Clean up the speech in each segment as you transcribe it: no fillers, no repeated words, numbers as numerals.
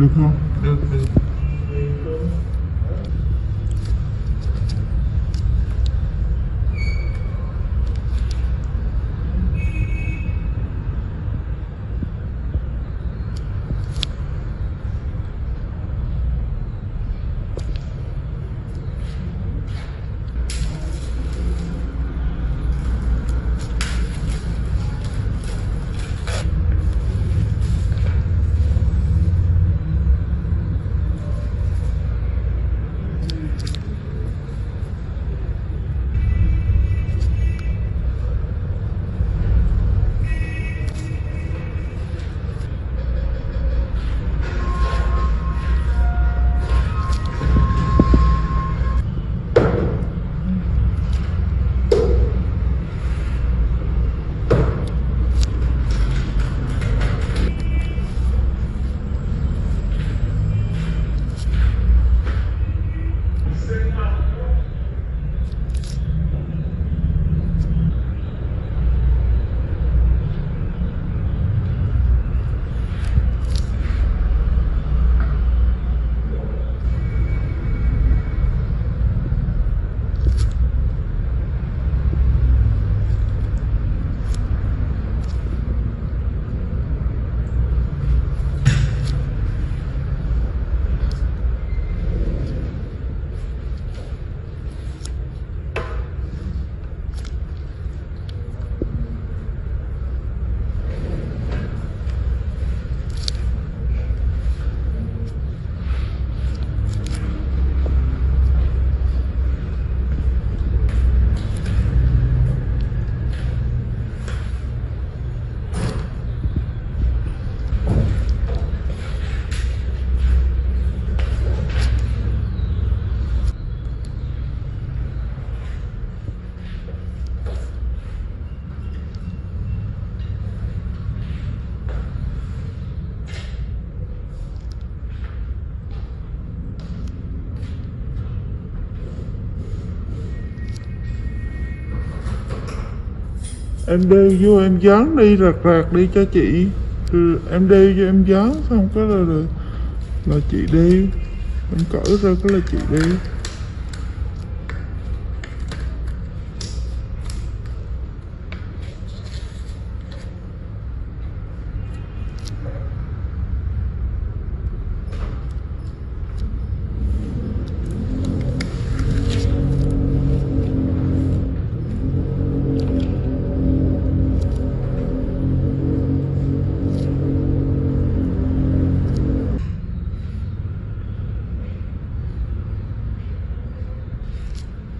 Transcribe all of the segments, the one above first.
Được không? Được, được. Em đeo vô em dán đi, rạc rạc đi cho chị. Em đeo vô em dán xong cái là chị đeo. Em cởi ra cái là chị đeo.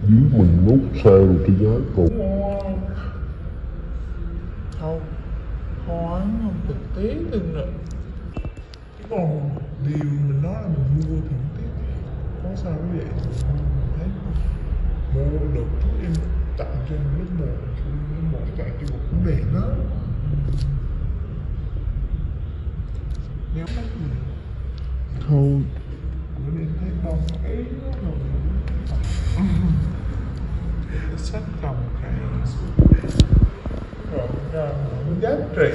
Dưới mình nốt sao rồi cái giá cột. Không, hoán không thực tế từng nữa. Chứ còn điều mình nói là mình mua thì không tiếc. Có sao cái vậy thì mình thấy mua được trước em tặng cho em lớp 1. Lớp 1 tặng cho một cũng đẹp đó. Nếu mất gì thôi bữa em thấy bông ấy nó rồi sách cầm cái rồi ra nó giá trị.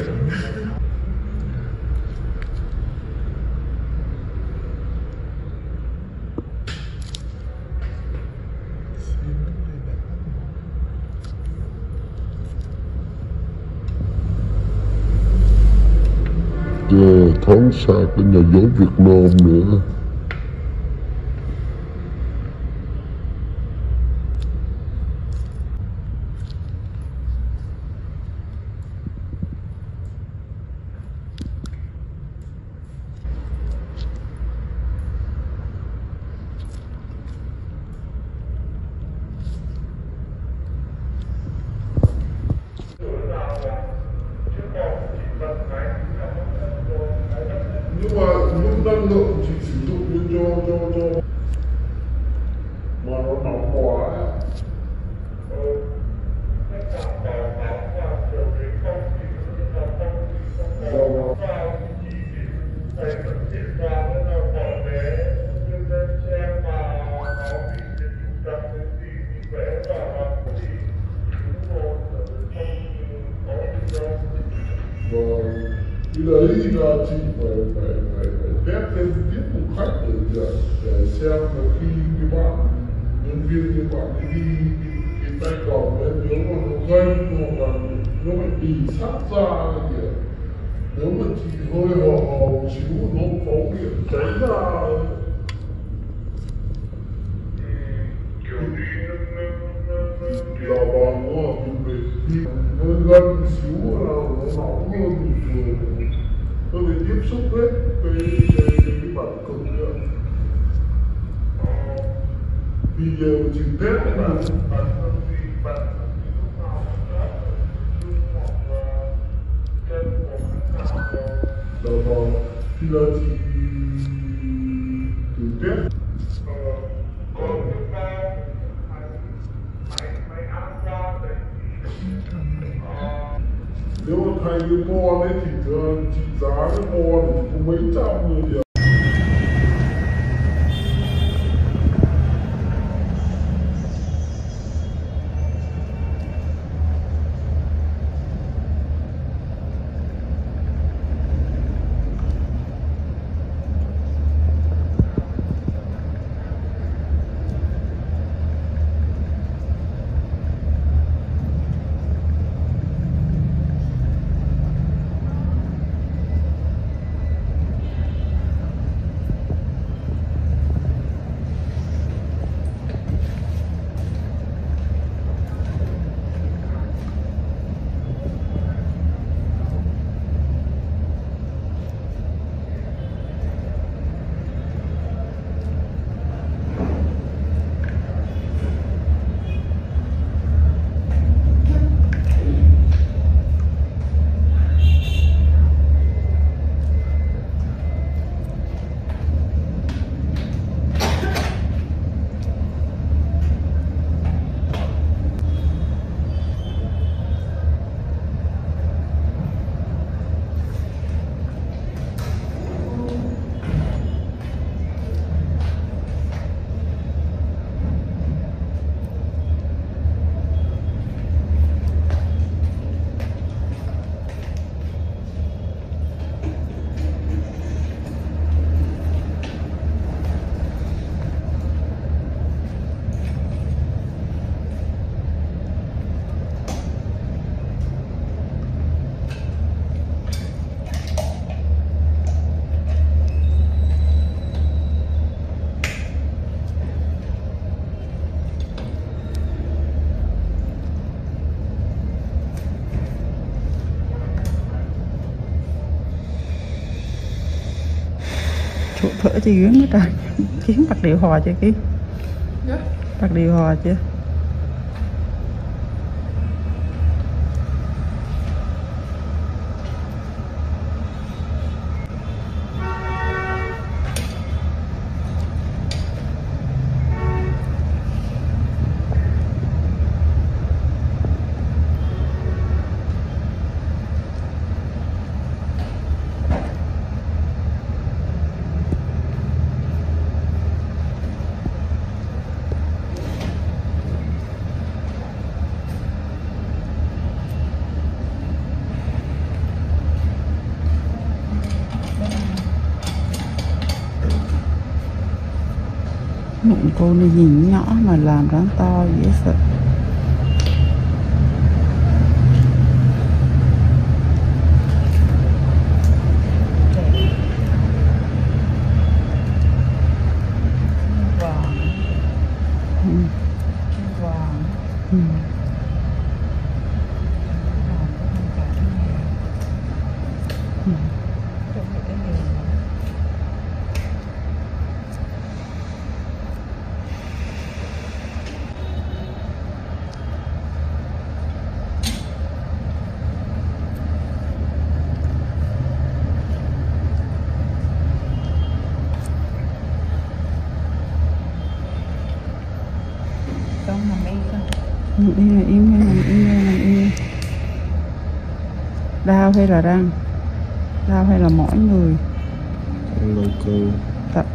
Thoáng xa cái nhà giáo Việt Nam nữa. Nhưng mà những năng lượng chỉ sử dụng cho mà nó nóng quá. Cái đấy là chị phải test thêm tiếp một khách để xem là khi cái bạn nhân viên như bạn ấy đi cái tay cầm ấy, nếu mà nó gây hoặc là nó phải đi sát ra kìa, nếu mà chỉ hơi hò xíu nó phóng điện cháy ra là bằng nó bị khi nó gần xíu là nó nóng hơn bình thường, tôi phải tiếp xúc hết cái bản cực nữa. Thì giờ chỉ test cái bản thân thì bạn lúc nào cũng test lưng hoặc là chân của khách hàng rồi thì là chỉ thử test còn thứ ba máy áp ra đấy nếu mà thay cái con ấy thì trị giá cái con thì có mấy trăm người vậy. Chỗ thở chi ghiếng hết trời. Kiến bật điều hòa chưa Kiến? Bật điều hòa chưa? Bụng cô này nhìn nhỏ mà làm rắn to dễ sợ. Nằm im hay nằm im. Đau hay là răng? Đau hay là mỏi người? Đau cơ. Tập.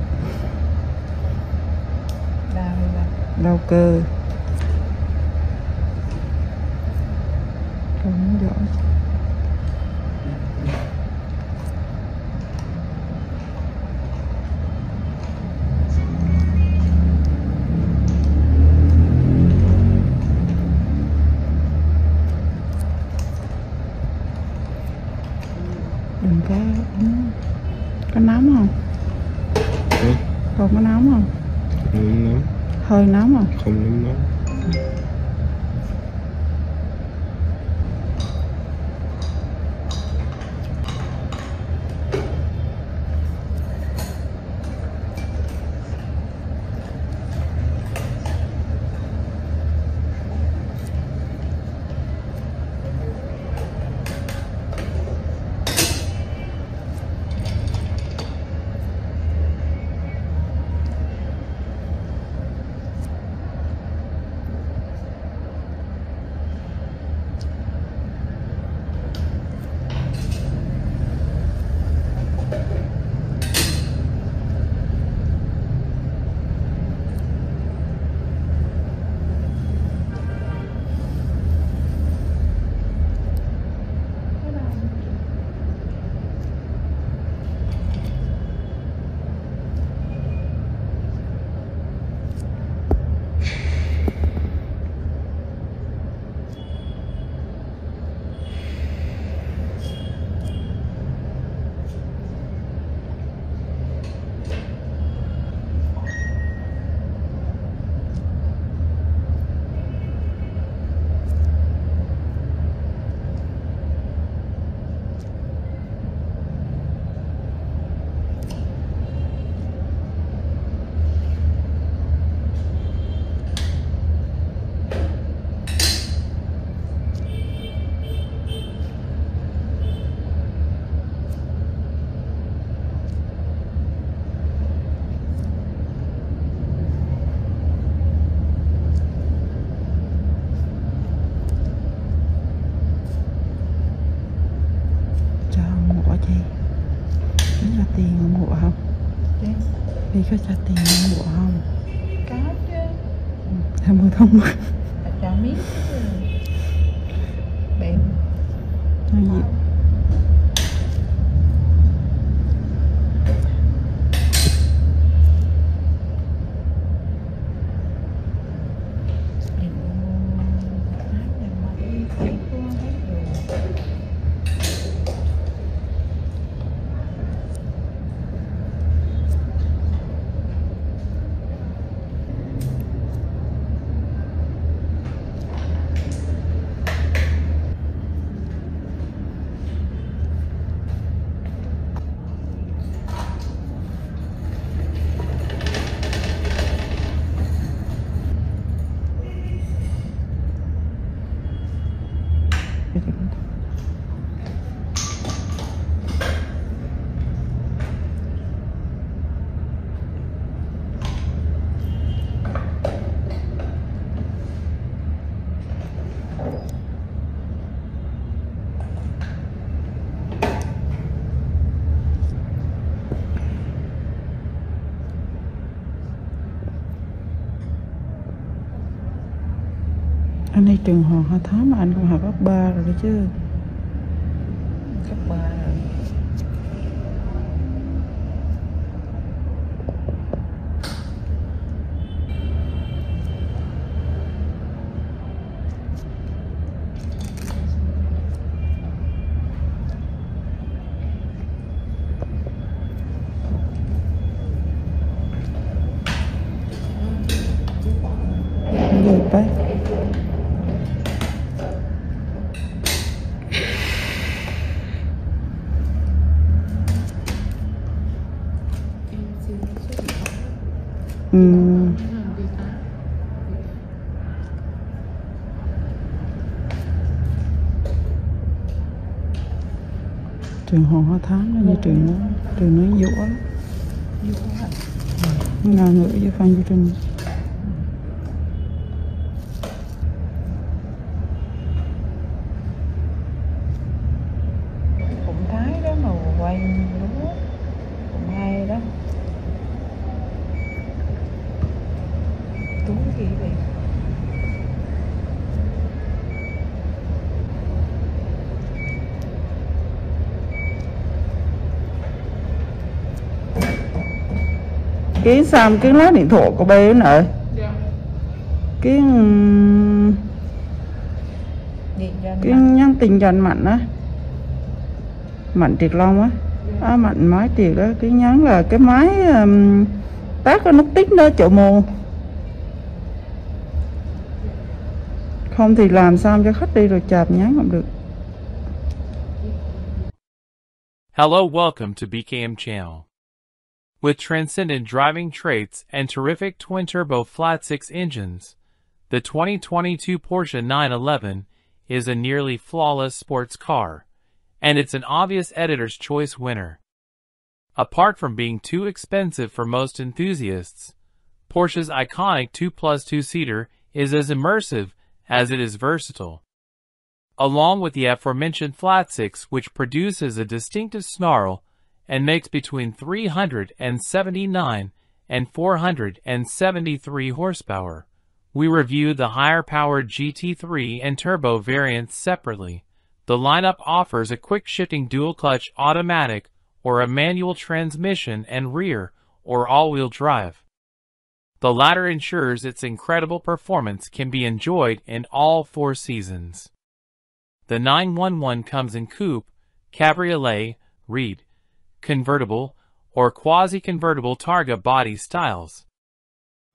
Đau cơ. Không giỏi. nóng. Hơi nóng à? Không nóng nóng. Đi có trả tiền mua bộ không? Có chứ. Em mua không mua. Trả miếng bèn. Nói gì? Anh đi trường Hoàng Hoa Thám mà anh cũng học cấp 3 rồi đấy chứ. Cấp 3 rồi. Được đấy. Trường Hoàng Hoa Thám nó như trường nó dỗ lắm. Ngàn ngữ với Phan Duy Trinh. Cũng thái đó mà quay đúng cũng hay đó. Đúng kỹ vậy. Cái Sam cái lá điện thoại của bé nữa. Cái nhắn tin cho anh Mạnh á, Mạnh Triệt Long á, Mạnh máy Triệt á, cái nhắn là cái máy tắt cái nút tích đó chỗ mù Không thì làm sao cho khách đi rồi chạp nhắn không được. Hello, welcome to BKM channel. With transcendent driving traits and terrific twin-turbo flat-six engines, the 2022 Porsche 911 is a nearly flawless sports car, and it's an obvious editor's choice winner. Apart from being too expensive for most enthusiasts, Porsche's iconic 2+2-seater is as immersive as it is versatile. Along with the aforementioned flat-six, which produces a distinctive snarl and makes between 379 and 473 horsepower, we reviewed the higher-powered GT3 and turbo variants separately. The lineup offers a quick-shifting dual-clutch automatic or a manual transmission and rear or all-wheel drive. The latter ensures its incredible performance can be enjoyed in all 4 seasons. The 911 comes in coupe, cabriolet, reed, convertible, or quasi-convertible Targa body styles.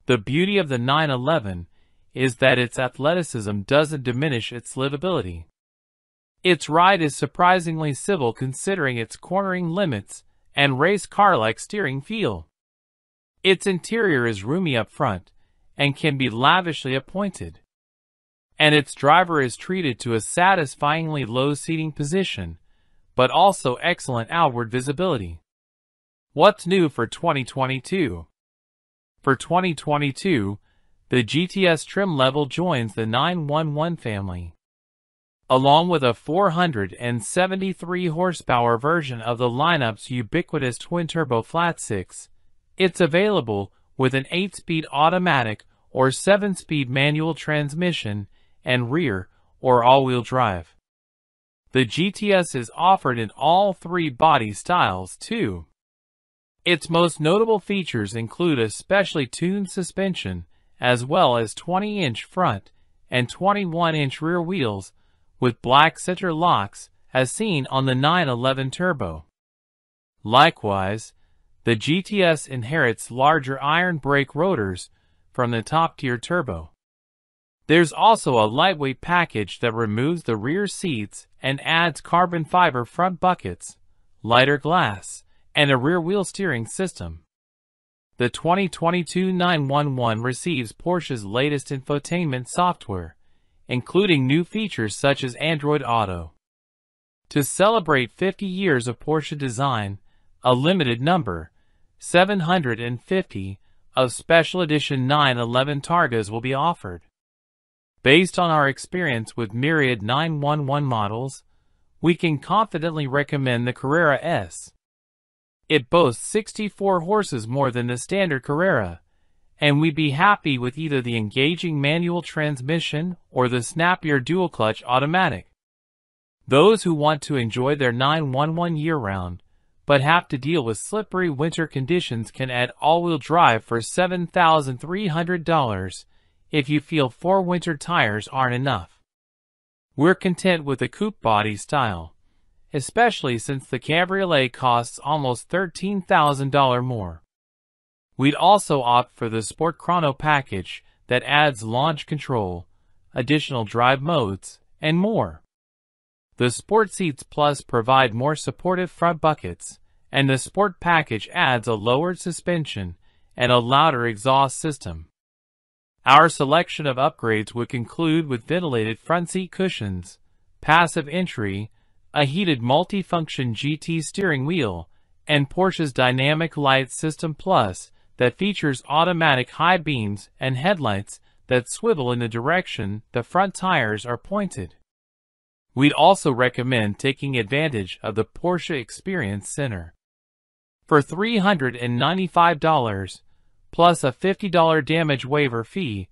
The beauty of the 911 is that its athleticism doesn't diminish its livability. Its ride is surprisingly civil considering its cornering limits and race car-like steering feel. Its interior is roomy up front and can be lavishly appointed, and its driver is treated to a satisfyingly low seating position, but also excellent outward visibility. What's new for 2022? For 2022, the GTS trim level joins the 911 family. Along with a 473 horsepower version of the lineup's ubiquitous twin-turbo flat-six, it's available with an 8-speed automatic or 7-speed manual transmission and rear or all-wheel drive. The GTS is offered in all 3 body styles too. Its most notable features include a specially tuned suspension as well as 20-inch front and 21-inch rear wheels with black center locks as seen on the 911 Turbo. Likewise, the GTS inherits larger iron brake rotors from the top-tier Turbo. There's also a lightweight package that removes the rear seats and adds carbon fiber front buckets, lighter glass, and a rear-wheel steering system. The 2022 911 receives Porsche's latest infotainment software, including new features such as Android Auto. To celebrate 50 years of Porsche design, a limited number, 750, of special edition 911 Targas will be offered. Based on our experience with myriad 911 models, we can confidently recommend the Carrera S. It boasts 64 horses more than the standard Carrera, and we'd be happy with either the engaging manual transmission or the snappier dual-clutch automatic. Those who want to enjoy their 911 year-round, but have to deal with slippery winter conditions can add all-wheel drive for $7,300 if you feel 4 winter tires aren't enough. We're content with the coupe body style, especially since the cabriolet costs almost $13,000 more. We'd also opt for the Sport Chrono package that adds launch control, additional drive modes, and more. The Sport Seats Plus provide more supportive front buckets, and the Sport package adds a lowered suspension and a louder exhaust system. Our selection of upgrades would conclude with ventilated front seat cushions, passive entry, a heated multifunction GT steering wheel, and Porsche's Dynamic Light System Plus that features automatic high beams and headlights that swivel in the direction the front tires are pointed. We'd also recommend taking advantage of the Porsche Experience Center. For $395, plus a $50 damage waiver fee,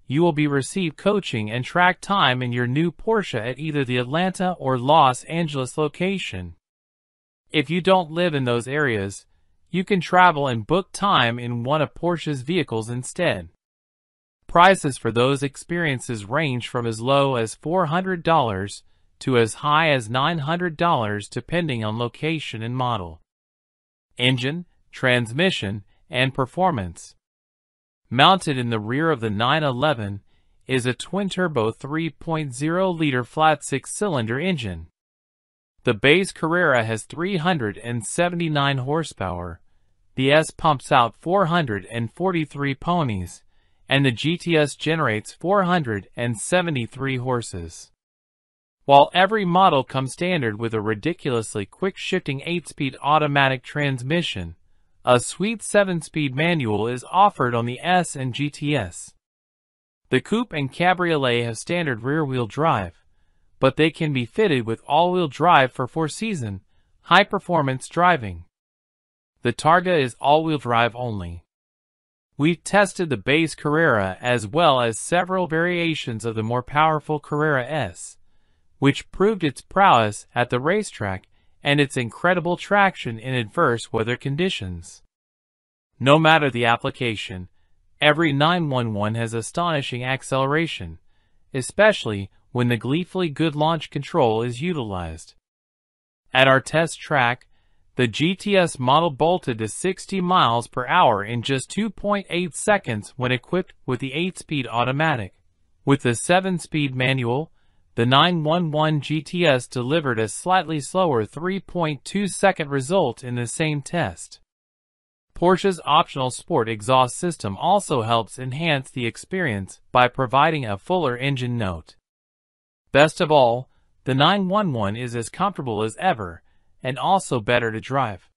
you will be received coaching and track time in your new Porsche at either the Atlanta or Los Angeles location. If you don't live in those areas, you can travel and book time in one of Porsche's vehicles instead. Prices for those experiences range from as low as $400 to as high as $900 depending on location and model, engine, transmission, and performance. Mounted in the rear of the 911 is a twin-turbo 3.0-liter flat six-cylinder engine. The base Carrera has 379 horsepower, the S pumps out 443 ponies, and the GTS generates 473 horses. While every model comes standard with a ridiculously quick-shifting 8-speed automatic transmission, a sweet 7-speed manual is offered on the S and GTS. The Coupe and Cabriolet have standard rear-wheel drive, but they can be fitted with all-wheel drive for four-season, high-performance driving. The Targa is all-wheel drive only. We've tested the base Carrera as well as several variations of the more powerful Carrera S, which proved its prowess at the racetrack and its incredible traction in adverse weather conditions. No matter the application, every 911 has astonishing acceleration, especially when the gleefully good launch control is utilized. At our test track, the GTS model bolted to 60 miles per hour in just 2.8 seconds when equipped with the 8-speed automatic. With the 7-speed manual, the 911 GTS delivered a slightly slower 3.2-second result in the same test. Porsche's optional sport exhaust system also helps enhance the experience by providing a fuller engine note. Best of all, the 911 is as comfortable as ever, and also better to drive.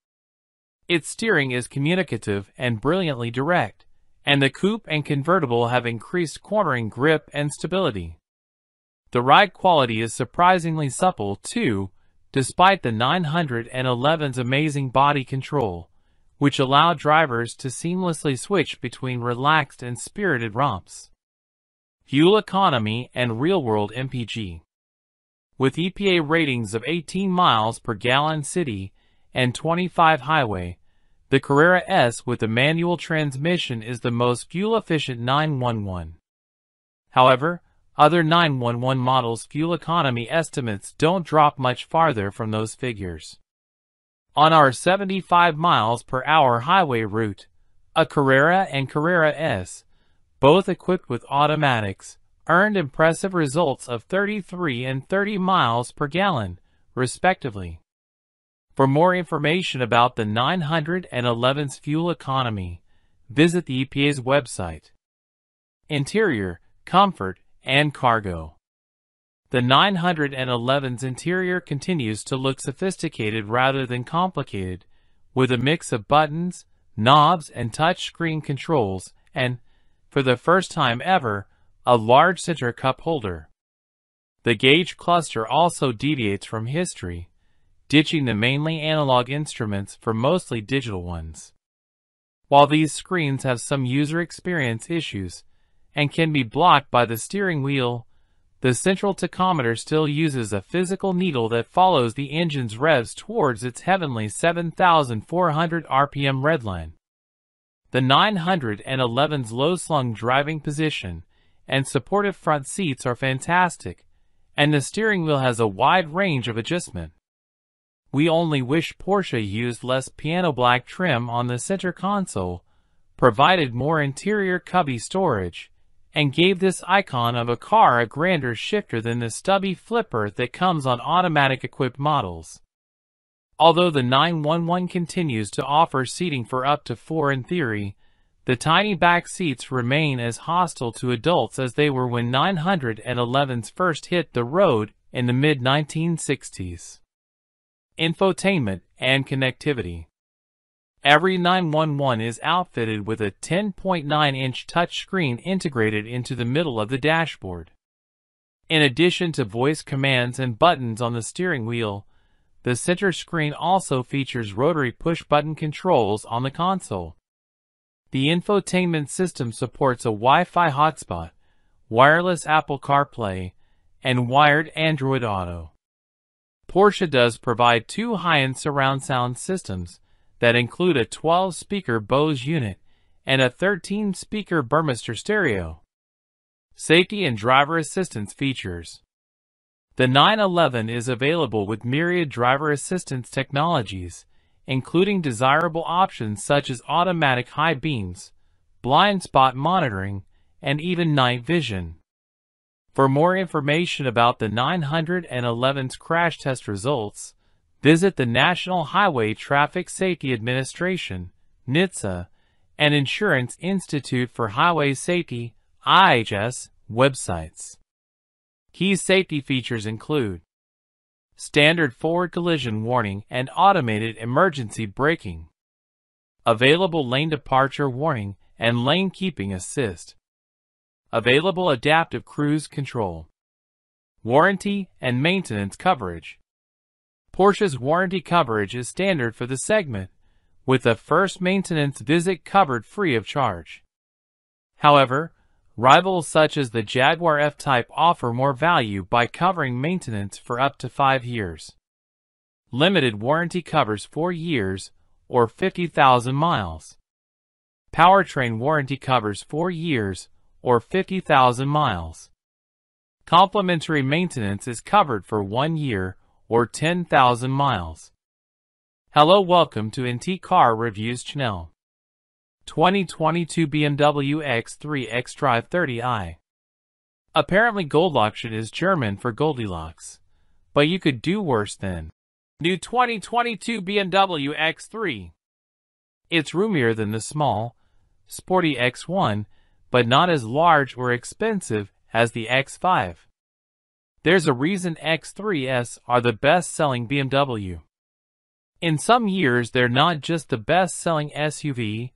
Its steering is communicative and brilliantly direct, and the coupe and convertible have increased cornering grip and stability. The ride quality is surprisingly supple too, despite the 911's amazing body control, which allow drivers to seamlessly switch between relaxed and spirited romps. Fuel economy and real-world MPG. With EPA ratings of 18 miles per gallon city and 25 highway, the Carrera S with the manual transmission is the most fuel-efficient 911. However, other 911 models' fuel economy estimates don't drop much farther from those figures. On our 75 miles per hour highway route, a Carrera and Carrera S, both equipped with automatics, earned impressive results of 33 and 30 miles per gallon, respectively. For more information about the 911's fuel economy, visit the EPA's website. Interior, comfort, and cargo. The 911's interior continues to look sophisticated rather than complicated, with a mix of buttons, knobs, and touchscreen controls, and, for the first time ever, a large center cup holder. The gauge cluster also deviates from history, ditching the mainly analog instruments for mostly digital ones. While these screens have some user experience issues and can be blocked by the steering wheel, the central tachometer still uses a physical needle that follows the engine's revs towards its heavenly 7,400 RPM redline. The 911's low-slung driving position and supportive front seats are fantastic, and the steering wheel has a wide range of adjustment. We only wish Porsche used less piano black trim on the center console, provided more interior cubby storage, and gave this icon of a car a grander shifter than the stubby flipper that comes on automatic-equipped models. Although the 911 continues to offer seating for up to 4 in theory, the tiny back seats remain as hostile to adults as they were when 911s first hit the road in the mid-1960s. Infotainment and connectivity. Every 911 is outfitted with a 10.9-inch touchscreen integrated into the middle of the dashboard. In addition to voice commands and buttons on the steering wheel, the center screen also features rotary push-button controls on the console. The infotainment system supports a Wi-Fi hotspot, wireless Apple CarPlay, and wired Android Auto. Porsche does provide 2 high-end surround sound systems that include a 12-speaker Bose unit and a 13-speaker Burmester stereo. Safety and driver assistance features. The 911 is available with myriad driver assistance technologies, including desirable options such as automatic high beams, blind spot monitoring, and even night vision. For more information about the 911's crash test results, visit the National Highway Traffic Safety Administration, NHTSA, and Insurance Institute for Highway Safety, IHS, websites. Key safety features include standard forward collision warning and automated emergency braking, available lane departure warning and lane keeping assist, available adaptive cruise control, warranty and maintenance coverage. Porsche's warranty coverage is standard for the segment, with a first maintenance visit covered free of charge. However, rivals such as the Jaguar F-Type offer more value by covering maintenance for up to 5 years. Limited warranty covers 4 years or 50,000 miles. Powertrain warranty covers 4 years or 50,000 miles. Complimentary maintenance is covered for 1 year or 10,000 miles. Hello, welcome to NT Car Reviews channel. 2022 BMW X3 xDrive 30i. Apparently Goldauction is German for Goldilocks, but you could do worse than new 2022 BMW X3. It's roomier than the small, sporty X1, but not as large or expensive as the X5. There's a reason X3s are the best-selling BMW. In some years, they're not just the best-selling SUV,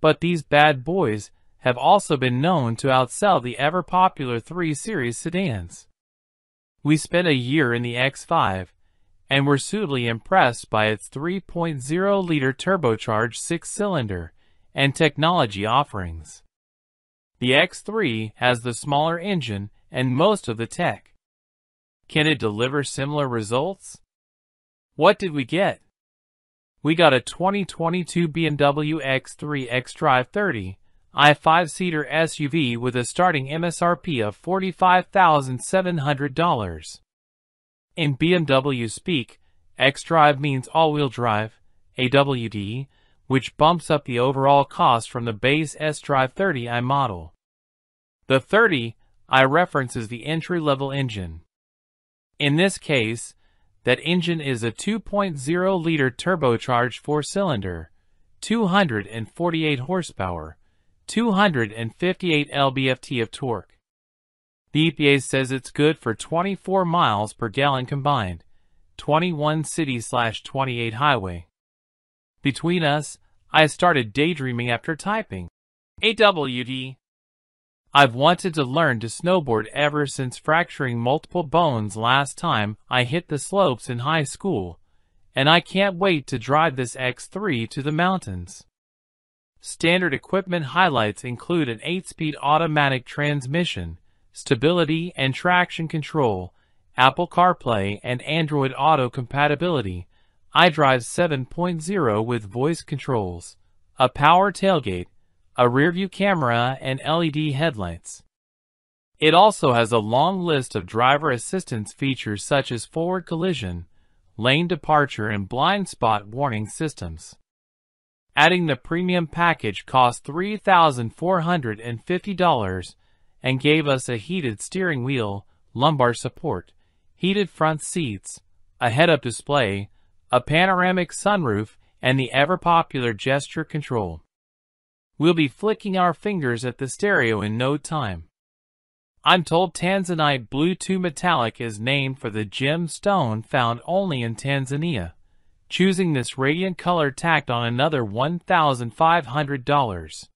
but these bad boys have also been known to outsell the ever-popular 3 Series sedans. We spent a year in the X5, and were suitably impressed by its 3.0-liter turbocharged 6-cylinder and technology offerings. The X3 has the smaller engine and most of the tech. Can it deliver similar results? What did we get? We got a 2022 BMW X3 xDrive 30i 5-seater SUV with a starting MSRP of $45,700. In BMW speak, xDrive means all-wheel drive, AWD, which bumps up the overall cost from the base xDrive 30i model. The 30i references the entry-level engine. In this case, that engine is a 2.0-liter turbocharged 4-cylinder, 248 horsepower, 258 lb-ft of torque. The EPA says it's good for 24 miles per gallon combined, 21 city/28 highway. Between us, I started daydreaming after typing AWD. I've wanted to learn to snowboard ever since fracturing multiple bones last time I hit the slopes in high school, and I can't wait to drive this X3 to the mountains. Standard equipment highlights include an 8-speed automatic transmission, stability and traction control, Apple CarPlay and Android Auto compatibility, iDrive 7.0 with voice controls, a power tailgate, a rearview camera, and LED headlights. It also has a long list of driver assistance features such as forward collision, lane departure, and blind spot warning systems. Adding the premium package cost $3,450 and gave us a heated steering wheel, lumbar support, heated front seats, a head-up display, a panoramic sunroof, and the ever-popular gesture control. We'll be flicking our fingers at the stereo in no time. I'm told Tanzanite Blue 2 Metallic is named for the gemstone found only in Tanzania. Choosing this radiant color tacked on another $1,500.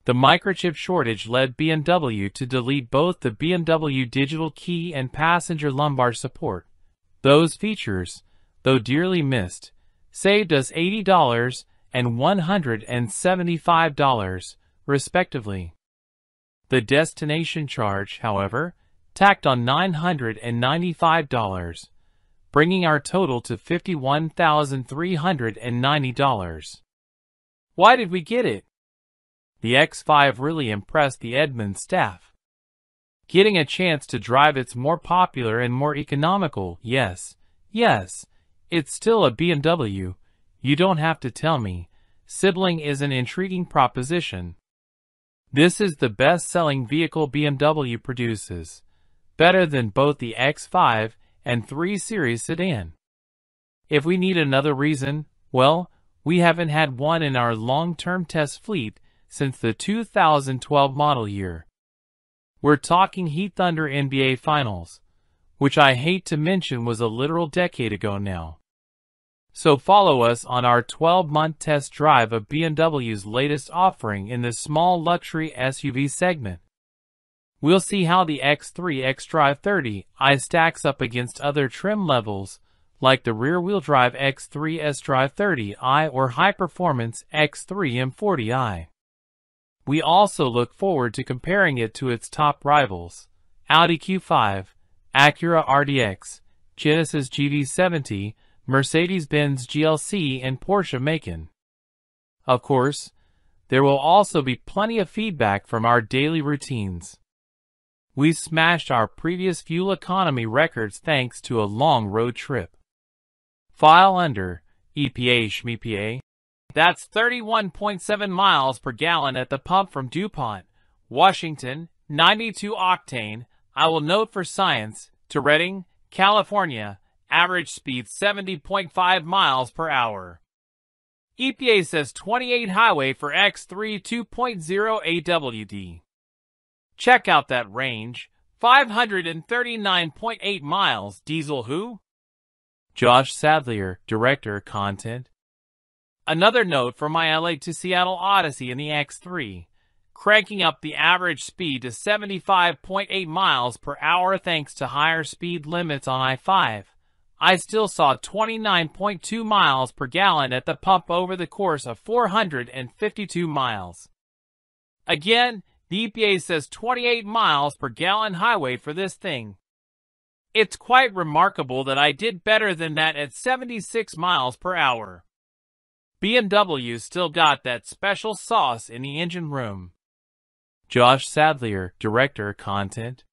The microchip shortage led BMW to delete both the BMW Digital Key and passenger lumbar support. Those features, though dearly missed, saved us $80 and $175, respectively. The destination charge, however, tacked on $995, bringing our total to $51,390. Why did we get it? The X5 really impressed the Edmunds staff. Getting a chance to drive it's more popular and more economical, yes, it's still a BMW, you don't have to tell me. Sibling is an intriguing proposition. This is the best-selling vehicle BMW produces, better than both the X5 and 3 Series sedan. If we need another reason, well, we haven't had one in our long-term test fleet since the 2012 model year. We're talking Heat Thunder NBA Finals, which I hate to mention was a literal decade ago now. So follow us on our 12-month test drive of BMW's latest offering in the small luxury SUV segment. We'll see how the X3 xDrive 30i stacks up against other trim levels like the rear-wheel drive X3 xDrive 30i or high-performance X3 M40i. We also look forward to comparing it to its top rivals, Audi Q5, Acura RDX, Genesis GV70, Mercedes-Benz GLC, and Porsche Macan. Of course, there will also be plenty of feedback from our daily routines. We smashed our previous fuel economy records thanks to a long road trip. File under EPA SHMEPA. That's 31.7 miles per gallon at the pump from DuPont, Washington, 92 octane. I will note for science, to Redding, California, average speed 70.5 miles per hour. EPA says 28 highway for X3 2.0 AWD. Check out that range, 539.8 miles. Diesel who? Josh Sadlier, Director, Content. Another note for my LA to Seattle Odyssey in the X3, cranking up the average speed to 75.8 miles per hour thanks to higher speed limits on I-5. I still saw 29.2 miles per gallon at the pump over the course of 452 miles. Again, the EPA says 28 miles per gallon highway for this thing. It's quite remarkable that I did better than that at 76 miles per hour. BMW still got that special sauce in the engine room. Josh Sadlier, Director, Content.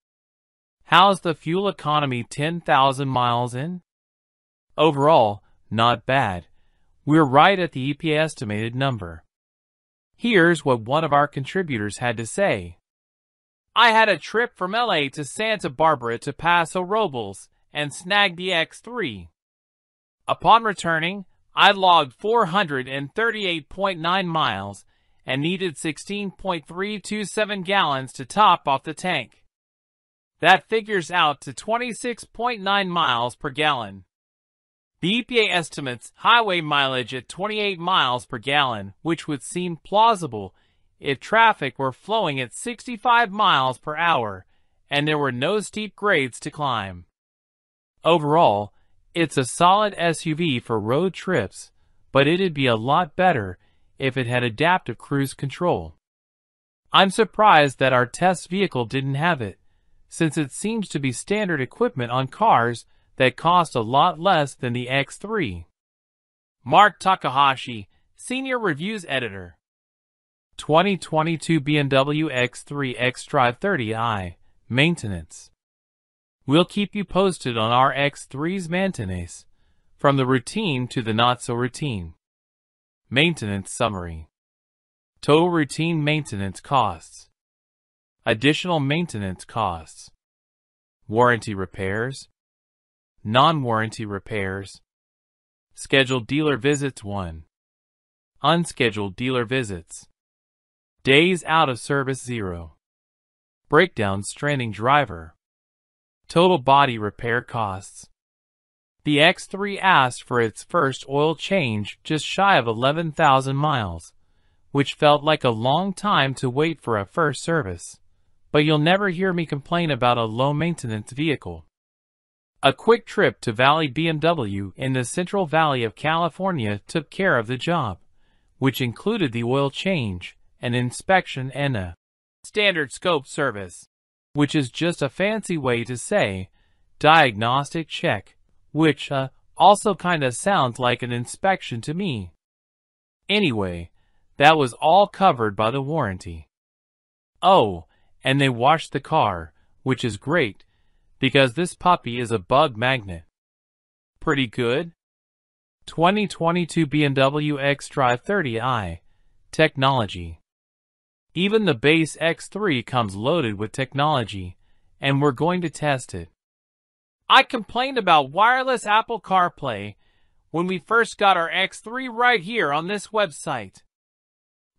How's the fuel economy 10,000 miles in? Overall, not bad. We're right at the EPA estimated number. Here's what one of our contributors had to say. I had a trip from LA to Santa Barbara to Paso Robles and snagged the X3. Upon returning, I logged 438.9 miles and needed 16.327 gallons to top off the tank. That figures out to 26.9 miles per gallon. The EPA estimates highway mileage at 28 miles per gallon, which would seem plausible if traffic were flowing at 65 miles per hour and there were no steep grades to climb. Overall, it's a solid SUV for road trips, but it'd be a lot better if it had adaptive cruise control. I'm surprised that our test vehicle didn't have it, since it seems to be standard equipment on cars that cost a lot less than the X3. Mark Takahashi, Senior Reviews Editor. 2022 BMW X3 xDrive 30i, Maintenance. We'll keep you posted on our X3's maintenance, from the routine to the not-so-routine. Maintenance Summary. Total routine maintenance costs. Additional maintenance costs. Warranty repairs. Non-warranty repairs. Scheduled dealer visits 1. Unscheduled dealer visits. Days out of service 0. Breakdown stranding driver. Total body repair costs. The X3 asked for its first oil change just shy of 11,000 miles, which felt like a long time to wait for a first service. But you'll never hear me complain about a low-maintenance vehicle. A quick trip to Valley BMW in the Central Valley of California took care of the job, which included the oil change, an inspection, and a standard scope service, which is just a fancy way to say diagnostic check, which also kinda sounds like an inspection to me. Anyway, that was all covered by the warranty. Oh, and they washed the car, which is great, because this puppy is a bug magnet. Pretty good? 2022 BMW xDrive 30i, Technology. Even the base X3 comes loaded with technology, and we're going to test it. I complained about wireless Apple CarPlay when we first got our X3 right here on this website.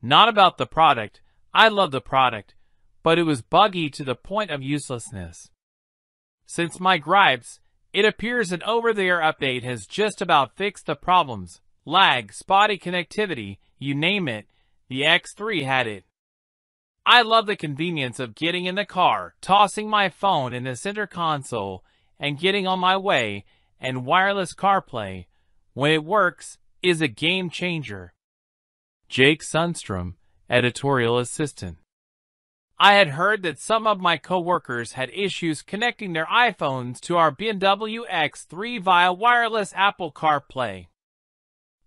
Not about the product. I love the product, but it was buggy to the point of uselessness. Since my gripes, it appears an over-the-air update has just about fixed the problems. Lag, spotty connectivity, you name it, the X3 had it. I love the convenience of getting in the car, tossing my phone in the center console, and getting on my way, and wireless CarPlay, when it works, is a game changer. Jake Sundstrom, editorial assistant. I had heard that some of my coworkers had issues connecting their iPhones to our BMW X3 via wireless Apple CarPlay.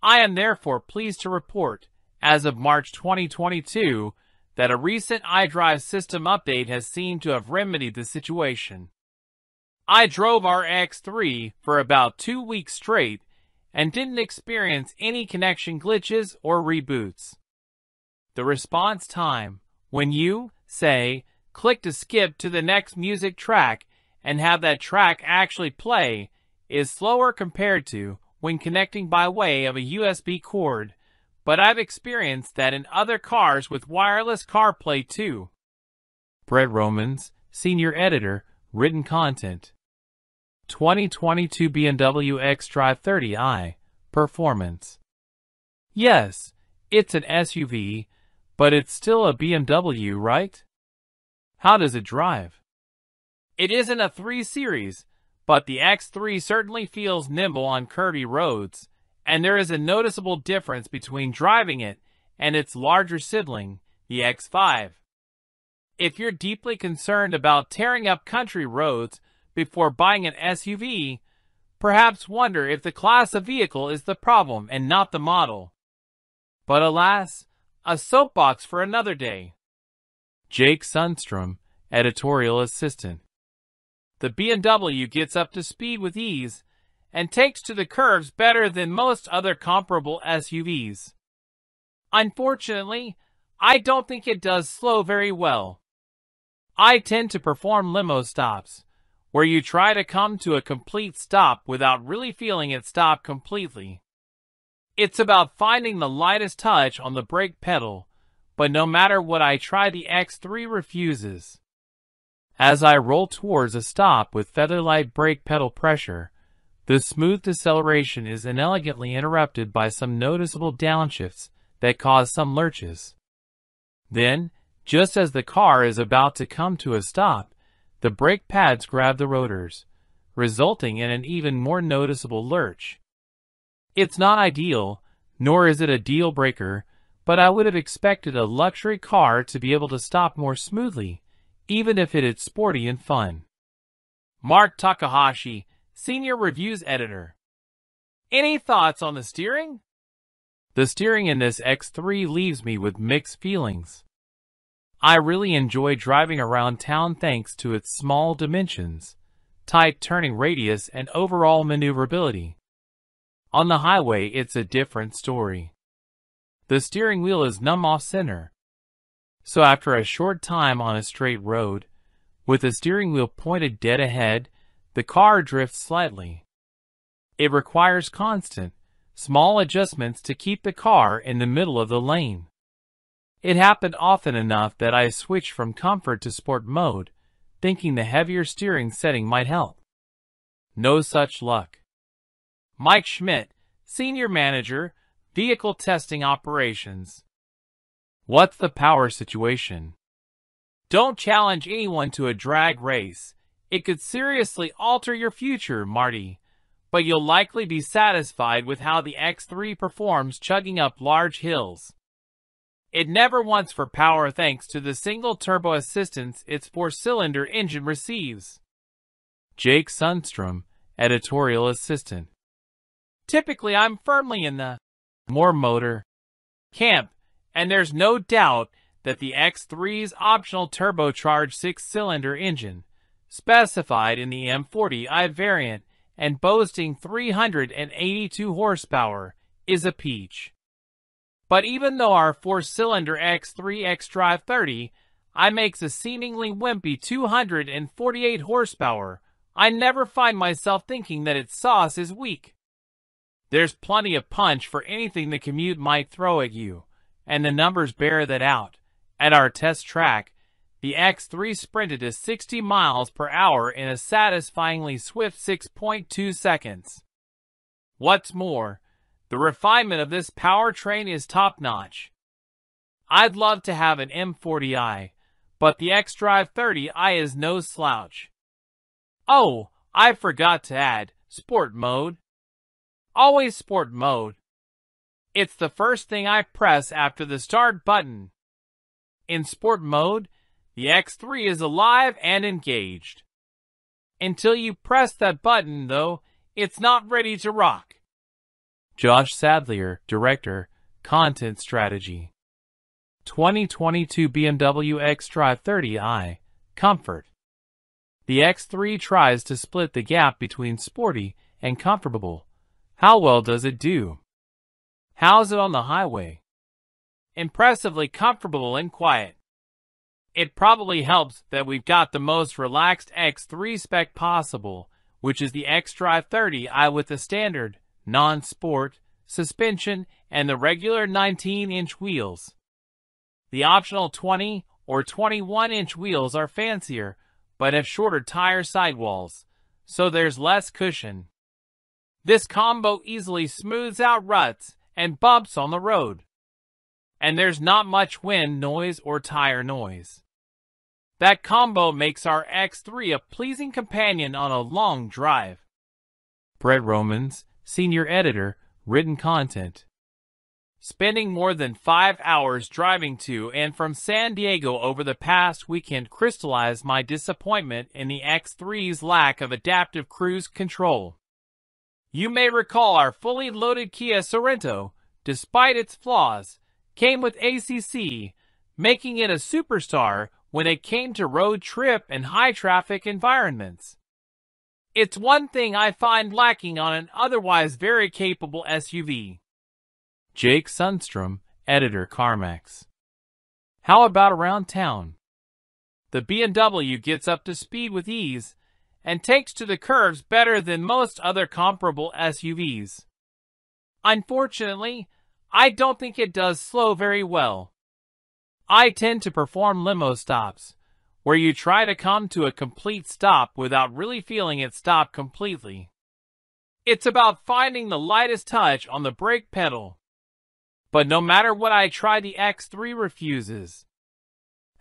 I am therefore pleased to report, as of March 2022, that a recent iDrive system update has seemed to have remedied the situation. I drove our X3 for about 2 weeks straight and didn't experience any connection glitches or reboots. The response time, when you, say, click to skip to the next music track and have that track actually play, is slower compared to when connecting by way of a USB cord, but I've experienced that in other cars with wireless CarPlay too. Brett Romans, Senior Editor, Written Content. 2022 BMW xDrive 30i, Performance. Yes, it's an SUV, but it's still a BMW, right? How does it drive? It isn't a 3 Series, but the X3 certainly feels nimble on curvy roads, and there is a noticeable difference between driving it and its larger sibling, the X5. If you're deeply concerned about tearing up country roads before buying an SUV, perhaps wonder if the class of vehicle is the problem and not the model. But alas, a soapbox for another day. Jake Sundstrom, editorial assistant. The BMW gets up to speed with ease and takes to the curves better than most other comparable SUVs. Unfortunately, I don't think it does slow very well. I tend to perform limo stops, where you try to come to a complete stop without really feeling it stop completely. It's about finding the lightest touch on the brake pedal, but no matter what I try, the X3 refuses. As I roll towards a stop with featherlight brake pedal pressure, the smooth deceleration is inelegantly interrupted by some noticeable downshifts that cause some lurches. Then, just as the car is about to come to a stop, the brake pads grab the rotors, resulting in an even more noticeable lurch. It's not ideal, nor is it a deal breaker, but I would have expected a luxury car to be able to stop more smoothly, even if it is sporty and fun. Mark Takahashi, Senior Reviews Editor. Any thoughts on the steering? The steering in this X3 leaves me with mixed feelings. I really enjoy driving around town thanks to its small dimensions, tight turning radius, and overall maneuverability. On the highway, it's a different story. The steering wheel is numb off-center. So after a short time on a straight road, with the steering wheel pointed dead ahead, the car drifts slightly. It requires constant, small adjustments to keep the car in the middle of the lane. It happened often enough that I switched from comfort to sport mode, thinking the heavier steering setting might help. No such luck. Mike Schmidt, Senior Manager, Vehicle Testing Operations. What's the power situation? Don't challenge anyone to a drag race. It could seriously alter your future, Marty, but you'll likely be satisfied with how the X3 performs chugging up large hills. It never wants for power thanks to the single turbo assistance its 4-cylinder engine receives. Jake Sundstrom, editorial assistant. Typically, I'm firmly in the more motor camp, and there's no doubt that the X3's optional turbocharged 6-cylinder engine, specified in the M40i variant and boasting 382 horsepower, is a peach. But even though our 4-cylinder X3 xDrive 30 I makes a seemingly wimpy 248 horsepower. I never find myself thinking that its sauce is weak. There's plenty of punch for anything the commute might throw at you, and the numbers bear that out. At our test track, the X3 sprinted to 60 miles per hour in a satisfyingly swift 6.2 seconds. What's more, the refinement of this powertrain is top-notch. I'd love to have an M40i, but the xDrive 30i is no slouch. Oh, I forgot to add, Sport Mode. Always Sport Mode. It's the first thing I press after the start button. In Sport Mode, the X3 is alive and engaged. Until you press that button, though, it's not ready to rock. Josh Sadlier, Director, Content Strategy. 2022 BMW xDrive 30i, Comfort. The X3 tries to split the gap between sporty and comfortable. How well does it do? How's it on the highway? Impressively comfortable and quiet. It probably helps that we've got the most relaxed X3 spec possible, which is the xDrive 30i with the standard, non-sport, suspension, and the regular 19-inch wheels. The optional 20 or 21-inch wheels are fancier, but have shorter tire sidewalls, so there's less cushion. This combo easily smooths out ruts and bumps on the road. And there's not much wind noise or tire noise. That combo makes our X3 a pleasing companion on a long drive. Brett Romans, Senior Editor, Written Content. Spending more than 5 hours driving to and from San Diego over the past weekend crystallized my disappointment in the X3's lack of adaptive cruise control. You may recall our fully loaded Kia Sorento, despite its flaws, came with ACC, making it a superstar when it came to road trip and high-traffic environments. It's one thing I find lacking on an otherwise very capable SUV. Jake Sundstrom, Editor, CarMax. How about around town? The BMW gets up to speed with ease and takes to the curves better than most other comparable SUVs. Unfortunately, I don't think it does slow very well. I tend to perform limo stops, where you try to come to a complete stop without really feeling it stop completely. It's about finding the lightest touch on the brake pedal. But no matter what I try, the X3 refuses.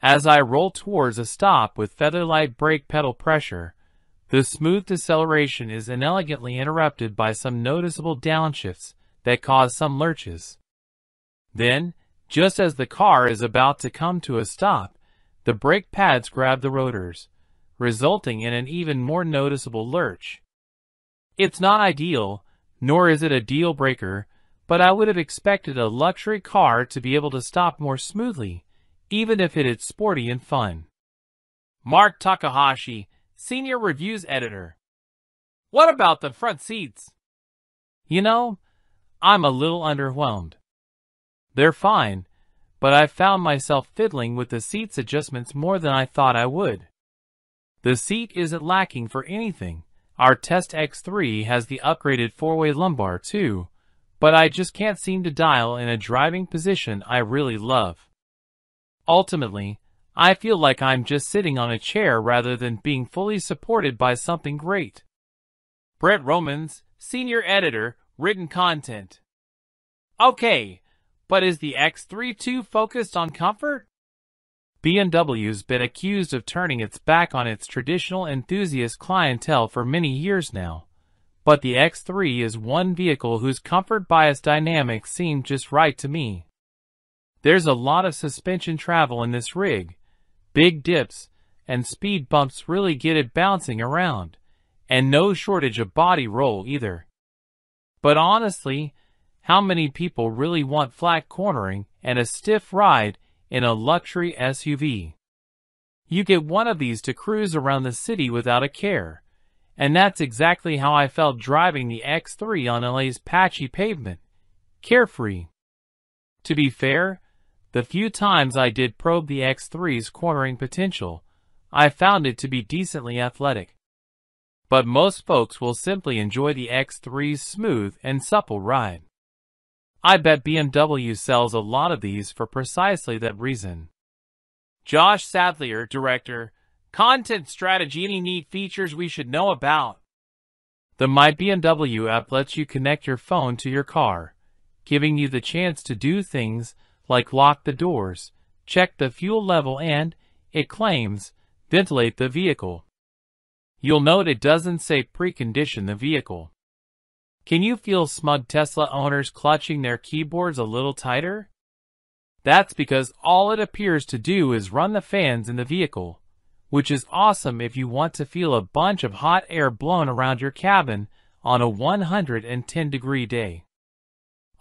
As I roll towards a stop with featherlight brake pedal pressure, the smooth deceleration is inelegantly interrupted by some noticeable downshifts that cause some lurches. Then, just as the car is about to come to a stop, the brake pads grab the rotors, resulting in an even more noticeable lurch. It's not ideal, nor is it a deal breaker, but I would have expected a luxury car to be able to stop more smoothly, even if it is sporty and fun. Mark Takahashi, Senior Reviews Editor. What about the front seats? You know, I'm a little underwhelmed. They're fine, but I found myself fiddling with the seats adjustments more than I thought I would. The seat isn't lacking for anything. Our test X3 has the upgraded four-way lumbar too, but I just can't seem to dial in a driving position I really love. Ultimately, I feel like I'm just sitting on a chair rather than being fully supported by something great. Brett Romans, Senior Editor, Written Content. Okay, but is the X3 too focused on comfort? BMW's been accused of turning its back on its traditional enthusiast clientele for many years now, but the X3 is one vehicle whose comfort-biased dynamics seem just right to me. There's a lot of suspension travel in this rig. Big dips and speed bumps really get it bouncing around, and no shortage of body roll either. But honestly, how many people really want flat cornering and a stiff ride in a luxury SUV? You get one of these to cruise around the city without a care, and that's exactly how I felt driving the X3 on LA's patchy pavement. Carefree. To be fair, the few times I did probe the X3's cornering potential, I found it to be decently athletic. But most folks will simply enjoy the X3's smooth and supple ride. I bet BMW sells a lot of these for precisely that reason. Josh Sadlier, Director, Content Strategy. Any neat features we should know about? The My BMW app lets you connect your phone to your car, giving you the chance to do things like lock the doors, check the fuel level and, it claims, ventilate the vehicle. You'll note it doesn't say precondition the vehicle. Can you feel smug Tesla owners clutching their keyboards a little tighter? That's because all it appears to do is run the fans in the vehicle, which is awesome if you want to feel a bunch of hot air blown around your cabin on a 110-degree day.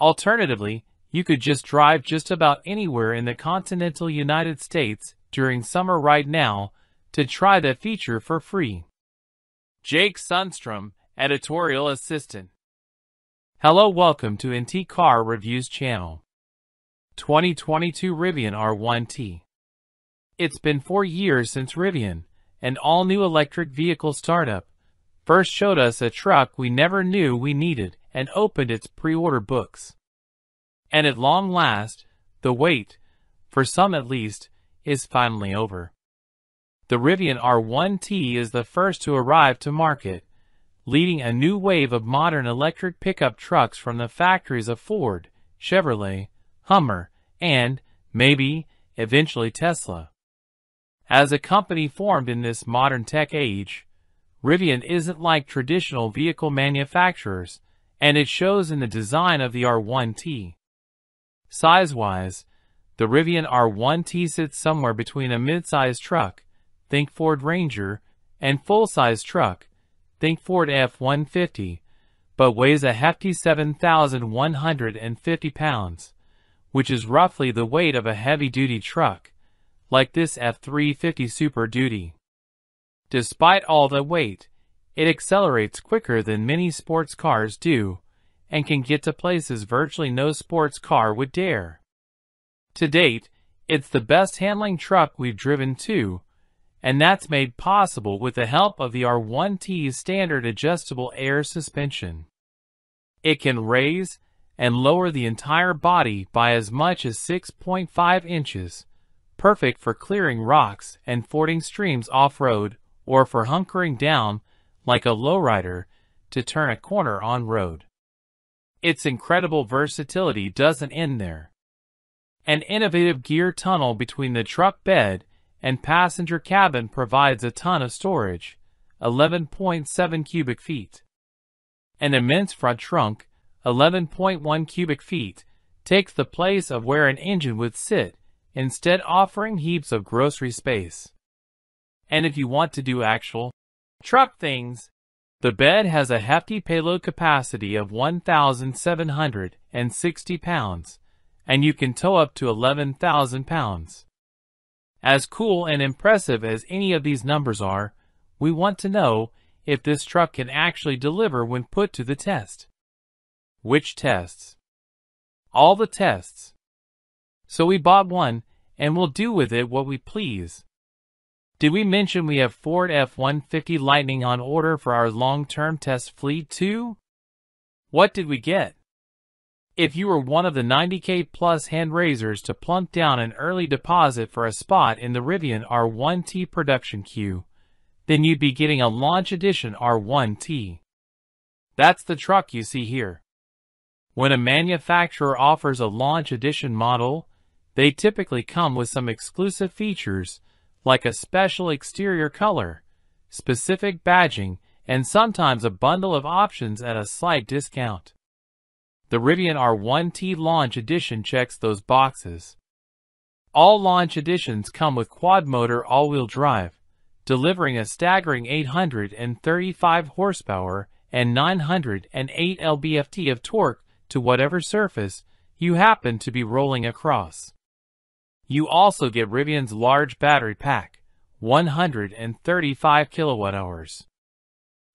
Alternatively, you could just drive just about anywhere in the continental United States during summer right now to try that feature for free. Jake Sundstrom, Editorial Assistant. Hello, welcome to NT Car Reviews channel. 2022 Rivian R1T. It's been 4 years since Rivian, an all-new electric vehicle startup, first showed us a truck we never knew we needed and opened its pre-order books. And at long last, the wait, for some at least, is finally over. The Rivian R1T is the first to arrive to market, leading a new wave of modern electric pickup trucks from the factories of Ford, Chevrolet, Hummer, and, maybe, eventually Tesla. As a company formed in this modern tech age, Rivian isn't like traditional vehicle manufacturers, and it shows in the design of the R1T. Size-wise, the Rivian R1T sits somewhere between a mid-size truck, think Ford Ranger, and full-size truck, think Ford F-150, but weighs a hefty 7,150 pounds, which is roughly the weight of a heavy-duty truck, like this F-350 Super Duty. Despite all the weight, it accelerates quicker than many sports cars do, and can get to places virtually no sports car would dare. To date, it's the best handling truck we've driven to, and that's made possible with the help of the R1T's standard adjustable air suspension. It can raise and lower the entire body by as much as 6.5 inches, perfect for clearing rocks and fording streams off-road or for hunkering down, like a lowrider, to turn a corner on-road. Its incredible versatility doesn't end there. An innovative gear tunnel between the truck bed and passenger cabin provides a ton of storage, 11.7 cubic feet. An immense front trunk, 11.1 cubic feet, takes the place of where an engine would sit, instead offering heaps of grocery space. And if you want to do actual truck things, the bed has a hefty payload capacity of 1,760 pounds, and you can tow up to 11,000 pounds. As cool and impressive as any of these numbers are, we want to know if this truck can actually deliver when put to the test. Which tests? All the tests. So we bought one, and we'll do with it what we please. Did we mention we have Ford F-150 Lightning on order for our long-term test fleet too? What did we get? If you were one of the 90K plus hand-raisers to plunk down an early deposit for a spot in the Rivian R1T production queue, then you'd be getting a launch edition R1T. That's the truck you see here. When a manufacturer offers a launch edition model, they typically come with some exclusive features, like a special exterior color, specific badging, and sometimes a bundle of options at a slight discount. The Rivian R1T Launch Edition checks those boxes. All launch editions come with quad-motor all-wheel drive, delivering a staggering 835 horsepower and 908 lb-ft of torque to whatever surface you happen to be rolling across. You also get Rivian's large battery pack, 135 kilowatt-hours.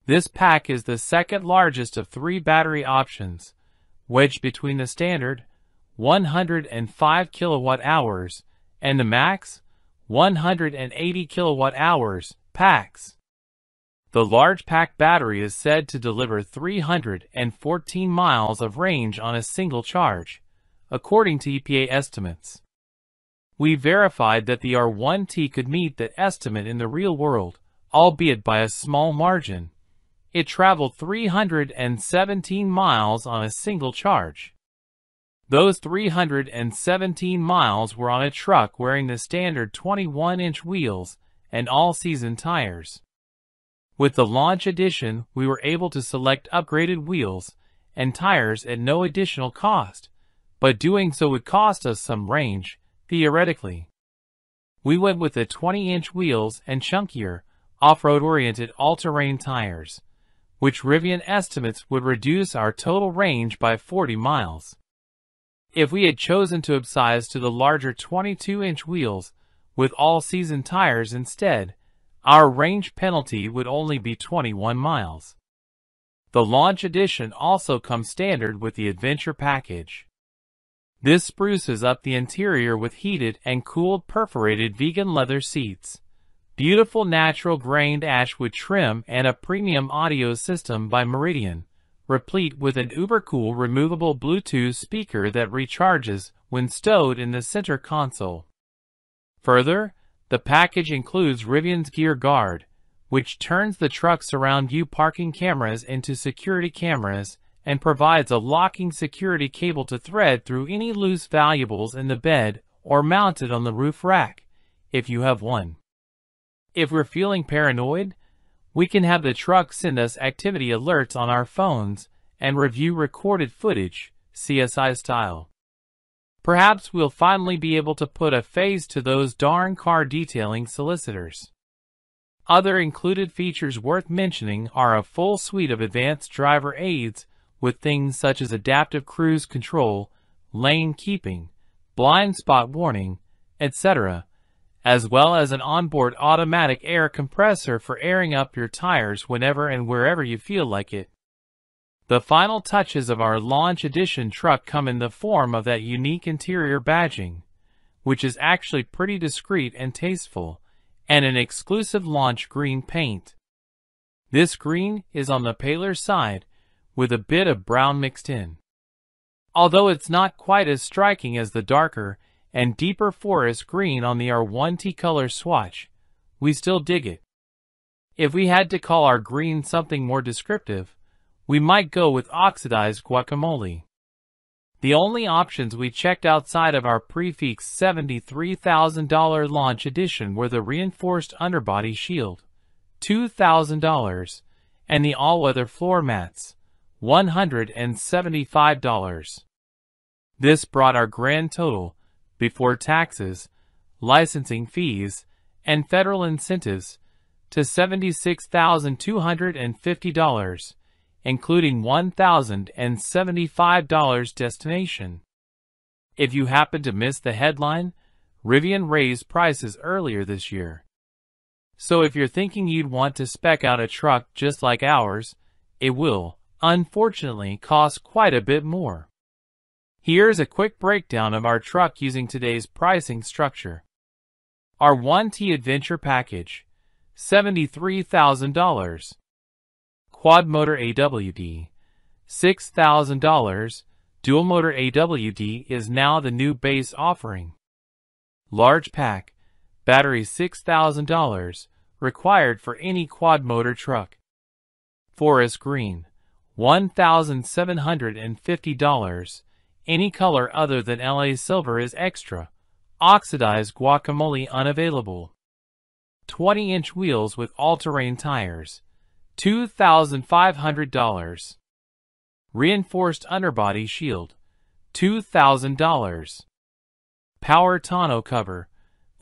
This pack is the second largest of 3 battery options, wedged between the standard 105 kilowatt-hours, and the Max, 180 kilowatt-hours, packs. The large pack battery is said to deliver 314 miles of range on a single charge, according to EPA estimates. We verified that the R1T could meet that estimate in the real world, albeit by a small margin. It traveled 317 miles on a single charge. Those 317 miles were on a truck wearing the standard 21-inch wheels and all-season tires. With the Launch Edition, we were able to select upgraded wheels and tires at no additional cost, but doing so would cost us some range, theoretically. We went with the 20-inch wheels and chunkier, off-road-oriented all-terrain tires, which Rivian estimates would reduce our total range by 40 miles. If we had chosen to upsize to the larger 22-inch wheels with all-season tires instead, our range penalty would only be 21 miles. The Launch Edition also comes standard with the Adventure package. This spruces up the interior with heated and cooled perforated vegan leather seats, beautiful natural grained ashwood trim, and a premium audio system by Meridian, replete with an uber-cool removable Bluetooth speaker that recharges when stowed in the center console. Further, the package includes Rivian's Gear Guard, which turns the truck's surround view parking cameras into security cameras and provides a locking security cable to thread through any loose valuables in the bed or mounted on the roof rack, if you have one. If we're feeling paranoid, we can have the truck send us activity alerts on our phones and review recorded footage, CSI style. Perhaps we'll finally be able to put a face to those darn car detailing solicitors. Other included features worth mentioning are a full suite of advanced driver aids with things such as adaptive cruise control, lane keeping, blind spot warning, etc., as well as an onboard automatic air compressor for airing up your tires whenever and wherever you feel like it. The final touches of our Launch Edition truck come in the form of that unique interior badging, which is actually pretty discreet and tasteful, and an exclusive Launch green paint. This green is on the paler side, with a bit of brown mixed in. Although it's not quite as striking as the darker and deeper forest green on the R1T color swatch, we still dig it. If we had to call our green something more descriptive, we might go with oxidized guacamole. The only options we checked outside of our prefix $73,000 Launch Edition were the reinforced underbody shield, $2,000, and the all-weather floor mats, $175. This brought our grand total, before taxes, licensing fees, and federal incentives, to $76,250, including $1,075 destination. If you happen to miss the headline, Rivian raised prices earlier this year. So if you're thinking you'd want to spec out a truck just like ours, it will, unfortunately, cost quite a bit more. Here's a quick breakdown of our truck using today's pricing structure. Our R1T Adventure package, $73,000. Quad motor AWD, $6,000. Dual motor AWD is now the new base offering. Large pack, battery $6,000, required for any quad motor truck. Forest green, $1,750. Any color other than LA silver is extra. Oxidized guacamole unavailable. 20-inch wheels with all-terrain tires, $2,500. Reinforced underbody shield, $2,000. Power tonneau cover,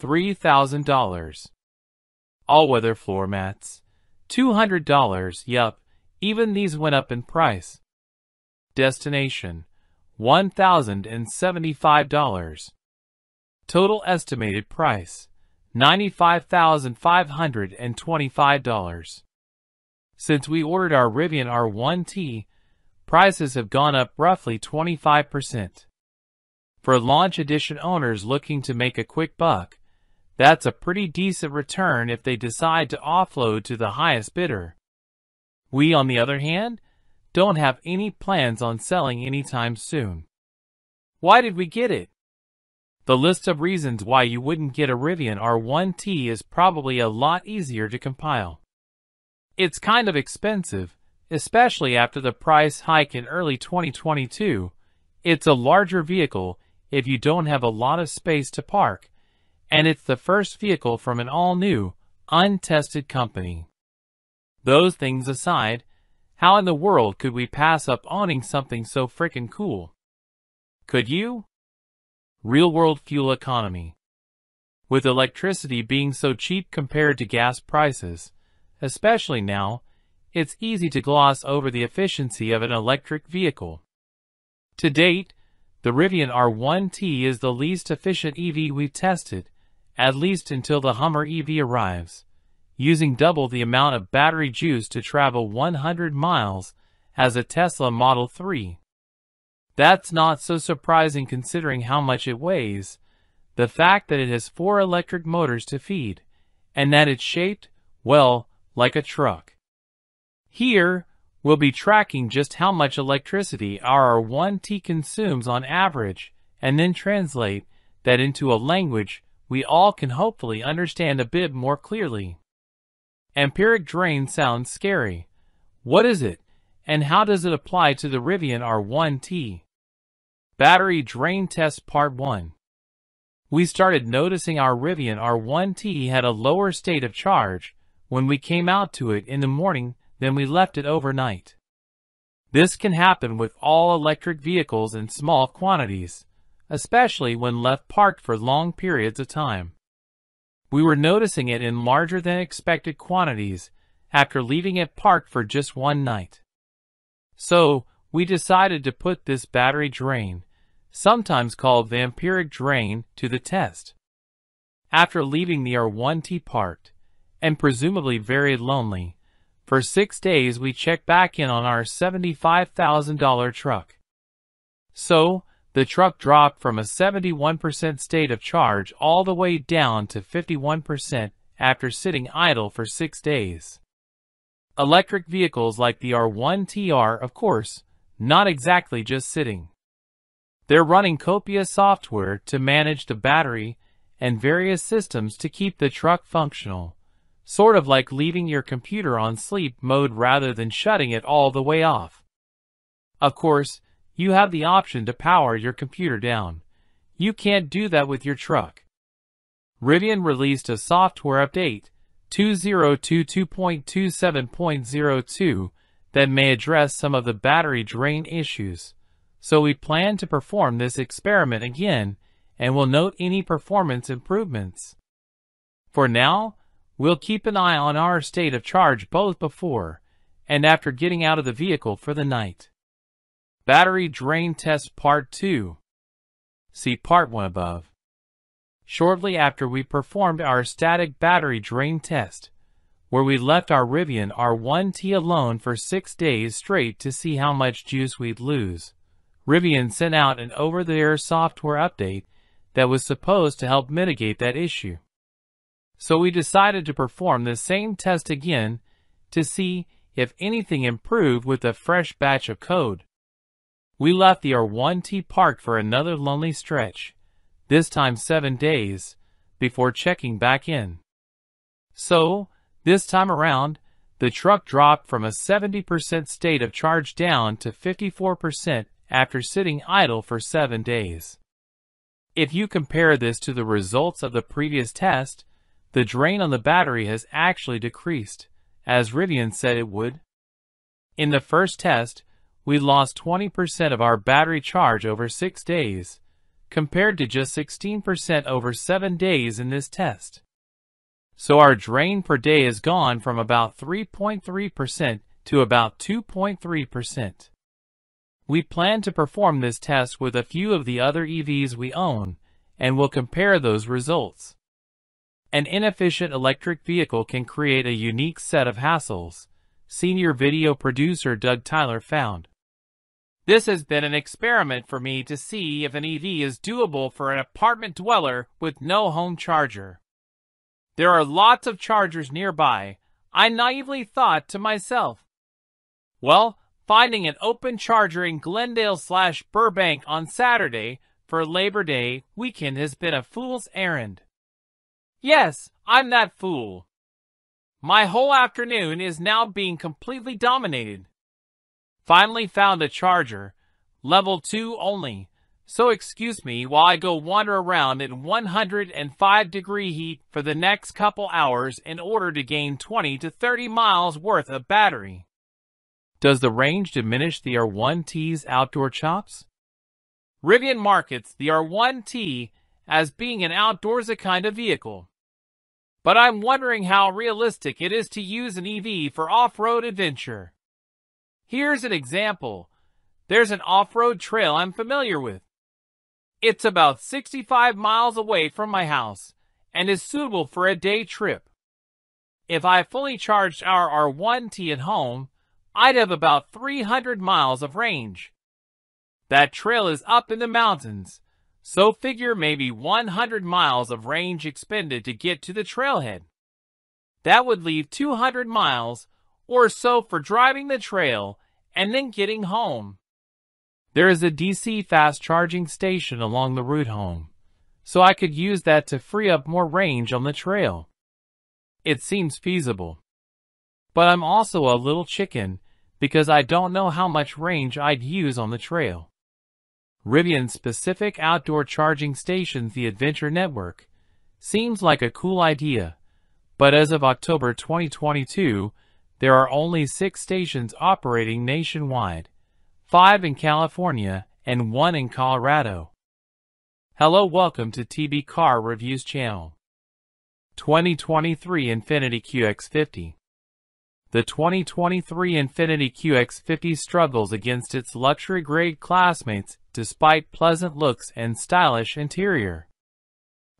$3,000. All-weather floor mats, $200. Yup, even these went up in price. Destination, $1,075. Total estimated price, $95,525. Since we ordered our Rivian R1T, prices have gone up roughly 25%. For launch edition owners looking to make a quick buck, that's a pretty decent return if they decide to offload to the highest bidder. We, on the other hand, don't have any plans on selling anytime soon. Why did we get it? The list of reasons why you wouldn't get a Rivian R1T is probably a lot easier to compile. It's kind of expensive, especially after the price hike in early 2022. It's a larger vehicle if you don't have a lot of space to park, and it's the first vehicle from an all-new, untested company. Those things aside, how in the world could we pass up owning something so frickin' cool? Could you? Real-world fuel economy. With electricity being so cheap compared to gas prices, especially now, it's easy to gloss over the efficiency of an electric vehicle. To date, the Rivian R1T is the least efficient EV we've tested, at least until the Hummer EV arrives, using double the amount of battery juice to travel 100 miles as a Tesla Model 3. That's not so surprising considering how much it weighs, the fact that it has 4 electric motors to feed, and that it's shaped, well, like a truck. Here, we'll be tracking just how much electricity our R1T consumes on average, and then translate that into a language we all can hopefully understand a bit more clearly. Amperic drain sounds scary. What is it, and how does it apply to the Rivian R1T? Battery Drain Test Part 1. We started noticing our Rivian R1T had a lower state of charge when we came out to it in the morning than we left it overnight. This can happen with all electric vehicles in small quantities, especially when left parked for long periods of time. We were noticing it in larger than expected quantities after leaving it parked for just one night. So, we decided to put this battery drain, sometimes called vampiric drain, to the test. After leaving the R1T parked, and presumably very lonely, for 6 days we checked back in on our $75,000 truck. So, the truck dropped from a 71% state of charge all the way down to 51% after sitting idle for 6 days. Electric vehicles like the R1T are, of course, not exactly just sitting. They're running copious software to manage the battery and various systems to keep the truck functional, sort of like leaving your computer on sleep mode rather than shutting it all the way off. Of course, you have the option to power your computer down. You can't do that with your truck. Rivian released a software update, 2022.27.02, that may address some of the battery drain issues, so we plan to perform this experiment again and will note any performance improvements. For now, we'll keep an eye on our state of charge both before and after getting out of the vehicle for the night. Battery Drain Test Part 2. See Part 1 above. Shortly after we performed our static battery drain test, where we left our Rivian R1T alone for 6 days straight to see how much juice we'd lose, Rivian sent out an over-the-air software update that was supposed to help mitigate that issue. So we decided to perform the same test again to see if anything improved with a fresh batch of code. We left the R1T parked for another lonely stretch, this time 7 days, before checking back in. So, this time around, the truck dropped from a 70% state of charge down to 54% after sitting idle for 7 days. If you compare this to the results of the previous test, the drain on the battery has actually decreased, as Rivian said it would. In the first test, we lost 20% of our battery charge over 6 days, compared to just 16% over 7 days in this test. So our drain per day has gone from about 3.3% to about 2.3%. We plan to perform this test with a few of the other EVs we own, and we'll compare those results. An inefficient electric vehicle can create a unique set of hassles, senior video producer Doug Tyler found. This has been an experiment for me to see if an EV is doable for an apartment dweller with no home charger. There are lots of chargers nearby. I naively thought to myself, well, finding an open charger in Glendale/Burbank on Saturday for Labor Day weekend has been a fool's errand. Yes, I'm that fool. My whole afternoon is now being completely dominated. Finally found a charger, level 2 only, so excuse me while I go wander around in 105-degree heat for the next couple hours in order to gain 20 to 30 miles worth of battery. Does the range diminish the R1T's outdoor chops? Rivian markets the R1T as being an outdoorsy kind of vehicle. But I'm wondering how realistic it is to use an EV for off-road adventure. Here's an example. There's an off-road trail I'm familiar with. It's about 65 miles away from my house and is suitable for a day trip. If I fully charged our R1T at home, I'd have about 300 miles of range. That trail is up in the mountains, so figure maybe 100 miles of range expended to get to the trailhead. That would leave 200 miles or so for driving the trail and then getting home. There is a DC fast charging station along the route home, so I could use that to free up more range on the trail. It seems feasible. But I'm also a little chicken because I don't know how much range I'd use on the trail. Rivian's specific outdoor charging stations, the Adventure Network, seems like a cool idea, but as of October 2022, there are only 6 stations operating nationwide, 5 in California and 1 in Colorado. Hello, welcome to TB Car Reviews channel. 2023 Infiniti QX50. The 2023 Infiniti QX50 struggles against its luxury-grade classmates despite pleasant looks and stylish interior.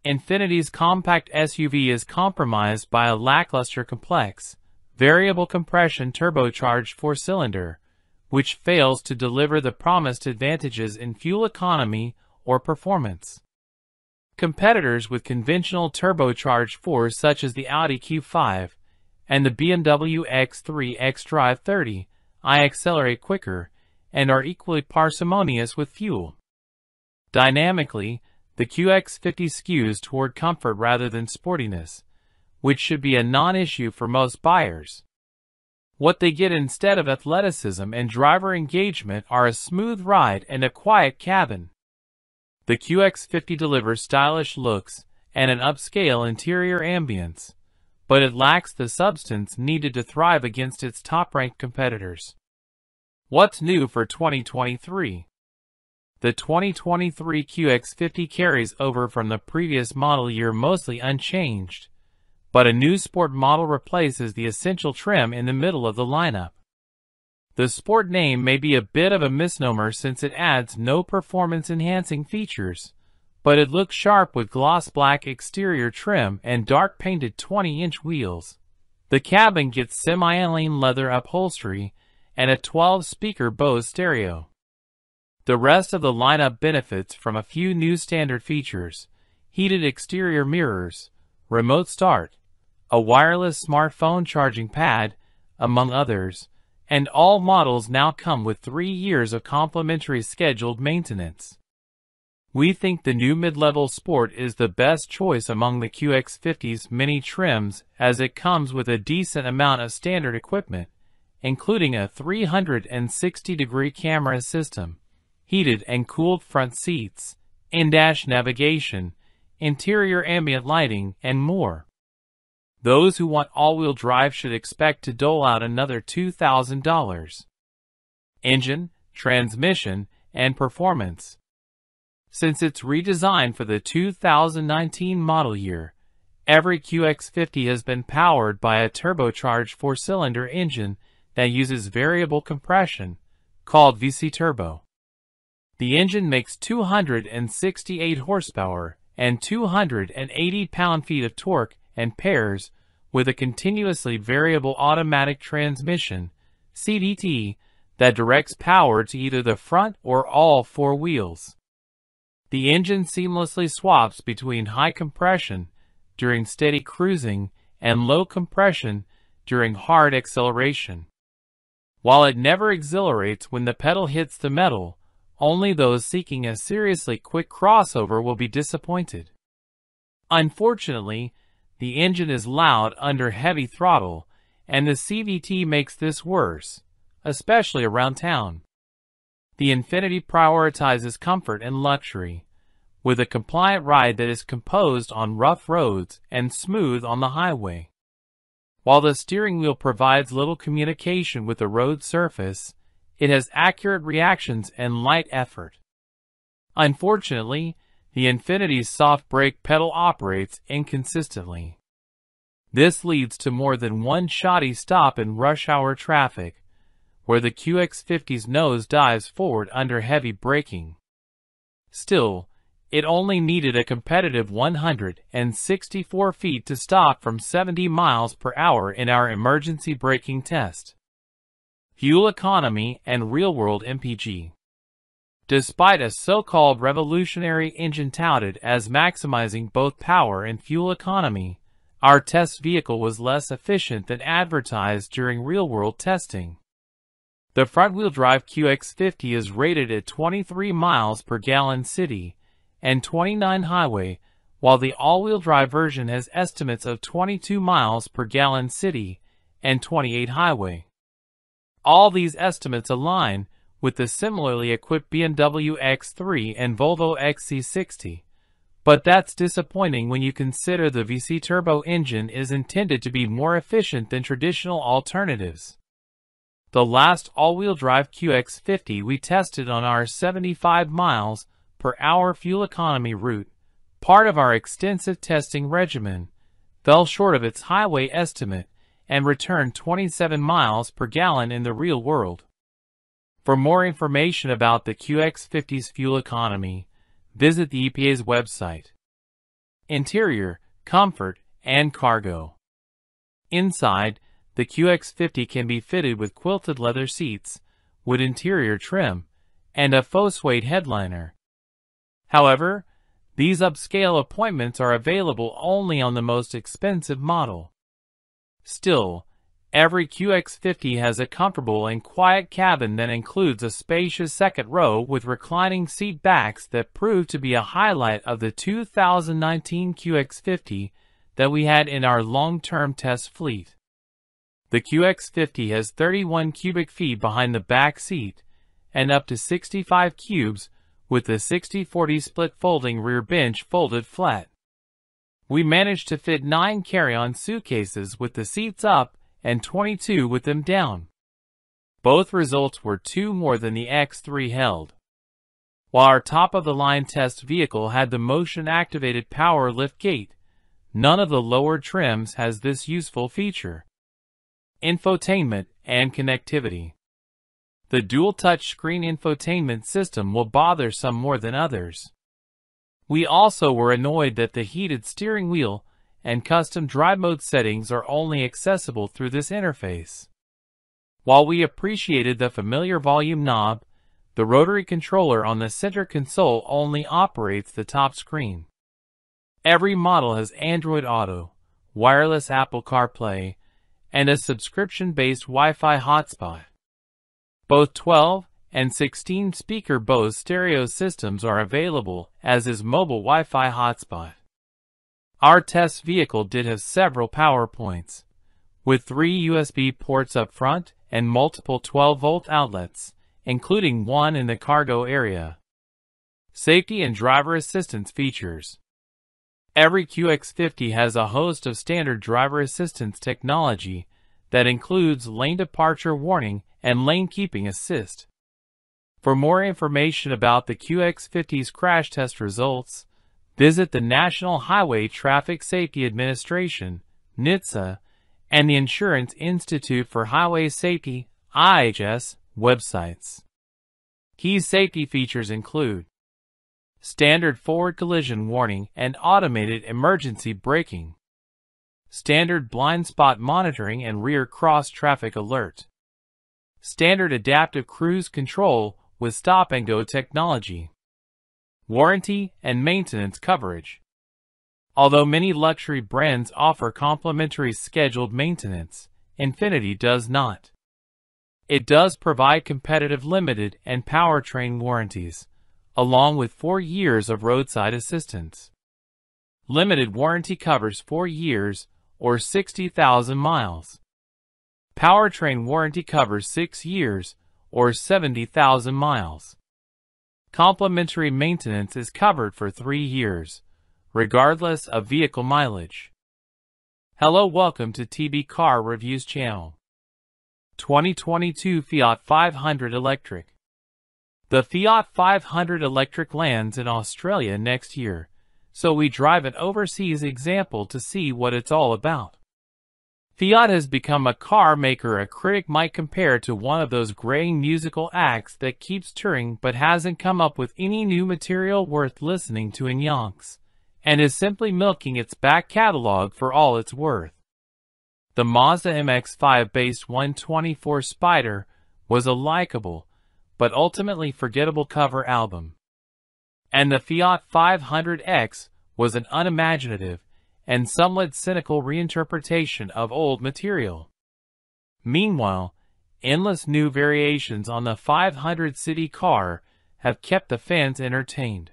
Infiniti's compact SUV is compromised by a lackluster complex, variable compression turbocharged 4-cylinder, which fails to deliver the promised advantages in fuel economy or performance. Competitors with conventional turbocharged 4s such as the Audi Q5 and the BMW X3 xDrive 30 accelerate quicker and are equally parsimonious with fuel. Dynamically, the QX50 skews toward comfort rather than sportiness, which should be a non-issue for most buyers. What they get instead of athleticism and driver engagement are a smooth ride and a quiet cabin. The QX50 delivers stylish looks and an upscale interior ambience, but it lacks the substance needed to thrive against its top-ranked competitors. What's new for 2023? The 2023 QX50 carries over from the previous model year mostly unchanged, but a new Sport model replaces the essential trim in the middle of the lineup. The Sport name may be a bit of a misnomer since it adds no performance-enhancing features, but it looks sharp with gloss black exterior trim and dark-painted 20-inch wheels. The cabin gets semi-lean leather upholstery and a 12-speaker Bose stereo. The rest of the lineup benefits from a few new standard features: heated exterior mirrors, remote start, a wireless smartphone charging pad, among others, and all models now come with 3 years of complimentary scheduled maintenance. We think the new mid-level Sport is the best choice among the QX50's many trims as it comes with a decent amount of standard equipment, including a 360-degree camera system, heated and cooled front seats, in-dash navigation, interior ambient lighting, and more. Those who want all-wheel drive should expect to dole out another $2,000. Engine, transmission, and performance. Since its redesign for the 2019 model year, every QX50 has been powered by a turbocharged 4-cylinder engine that uses variable compression, called VC Turbo. The engine makes 268 horsepower and 280 pound-feet of torque and pairs with a continuously variable automatic transmission, CVT, that directs power to either the front or all four wheels. The engine seamlessly swaps between high compression during steady cruising and low compression during hard acceleration. While it never exhilarates when the pedal hits the metal, only those seeking a seriously quick crossover will be disappointed. Unfortunately, the engine is loud under heavy throttle, and the CVT makes this worse, especially around town. The Infiniti prioritizes comfort and luxury, with a compliant ride that is composed on rough roads and smooth on the highway. While the steering wheel provides little communication with the road surface, it has accurate reactions and light effort. Unfortunately, the Infiniti's soft brake pedal operates inconsistently. This leads to more than one shoddy stop in rush hour traffic, where the QX50's nose dives forward under heavy braking. Still, it only needed a competitive 164 feet to stop from 70 miles per hour in our emergency braking test. Fuel economy and real-world MPG. Despite a so-called revolutionary engine touted as maximizing both power and fuel economy, our test vehicle was less efficient than advertised during real-world testing. The front-wheel drive QX50 is rated at 23 miles per gallon city and 29 highway, while the all-wheel drive version has estimates of 22 miles per gallon city and 28 highway. All these estimates align with the similarly equipped BMW X3 and Volvo XC60, but that's disappointing when you consider the VC turbo engine is intended to be more efficient than traditional alternatives. The last all-wheel drive QX50 we tested on our 75 miles per hour fuel economy route, part of our extensive testing regimen, fell short of its highway estimate and returned 27 miles per gallon in the real world. For more information about the QX50's fuel economy, visit the EPA's website. Interior, comfort, and cargo. Inside, the QX50 can be fitted with quilted leather seats, wood interior trim, and a faux suede headliner. However, these upscale appointments are available only on the most expensive model. Still, every QX50 has a comfortable and quiet cabin that includes a spacious second row with reclining seat backs that prove to be a highlight of the 2019 QX50 that we had in our long-term test fleet. The QX50 has 31 cubic feet behind the back seat and up to 65 cubes with the 60-40 split folding rear bench folded flat. We managed to fit 9 carry-on suitcases with the seats up and 22 with them down. Both results were 2 more than the X3 held. While our top-of-the-line test vehicle had the motion-activated power liftgate, none of the lower trims has this useful feature. Infotainment and connectivity. The dual touchscreen infotainment system will bother some more than others. We also were annoyed that the heated steering wheel and custom drive mode settings are only accessible through this interface. While we appreciated the familiar volume knob, the rotary controller on the center console only operates the top screen. Every model has Android Auto, wireless Apple CarPlay, and a subscription-based Wi-Fi hotspot. Both 12 and 16 speaker Bose stereo systems are available, as is mobile Wi-Fi hotspot. Our test vehicle did have several power points, with 3 USB ports up front and multiple 12-volt outlets, including one in the cargo area. Safety and driver assistance features. Every QX50 has a host of standard driver assistance technology that includes lane departure warning and lane keeping assist. For more information about the QX50's crash test results, visit the National Highway Traffic Safety Administration, NHTSA, and the Insurance Institute for Highway Safety, IHS, websites. Key safety features include standard forward collision warning and automated emergency braking, standard blind spot monitoring and rear cross traffic alert, standard adaptive cruise control with stop-and-go technology, warranty and maintenance coverage. Although many luxury brands offer complimentary scheduled maintenance, Infiniti does not. It does provide competitive limited and powertrain warranties, along with 4 years of roadside assistance. Limited warranty covers 4 years or 60,000 miles. Powertrain warranty covers 6 years or 70,000 miles. Complimentary maintenance is covered for 3 years, regardless of vehicle mileage. Hello, welcome to TB Car Reviews channel. 2022 Fiat 500 Electric. The Fiat 500 Electric lands in Australia next year, so we drive an overseas example to see what it's all about. Fiat has become a car maker a critic might compare to one of those graying musical acts that keeps touring but hasn't come up with any new material worth listening to in yonks, and is simply milking its back catalog for all it's worth. The Mazda MX-5-based 124 Spider was a likable, but ultimately forgettable cover album. And the Fiat 500X was an unimaginative and somewhat cynical reinterpretation of old material. Meanwhile, endless new variations on the 500 city car have kept the fans entertained.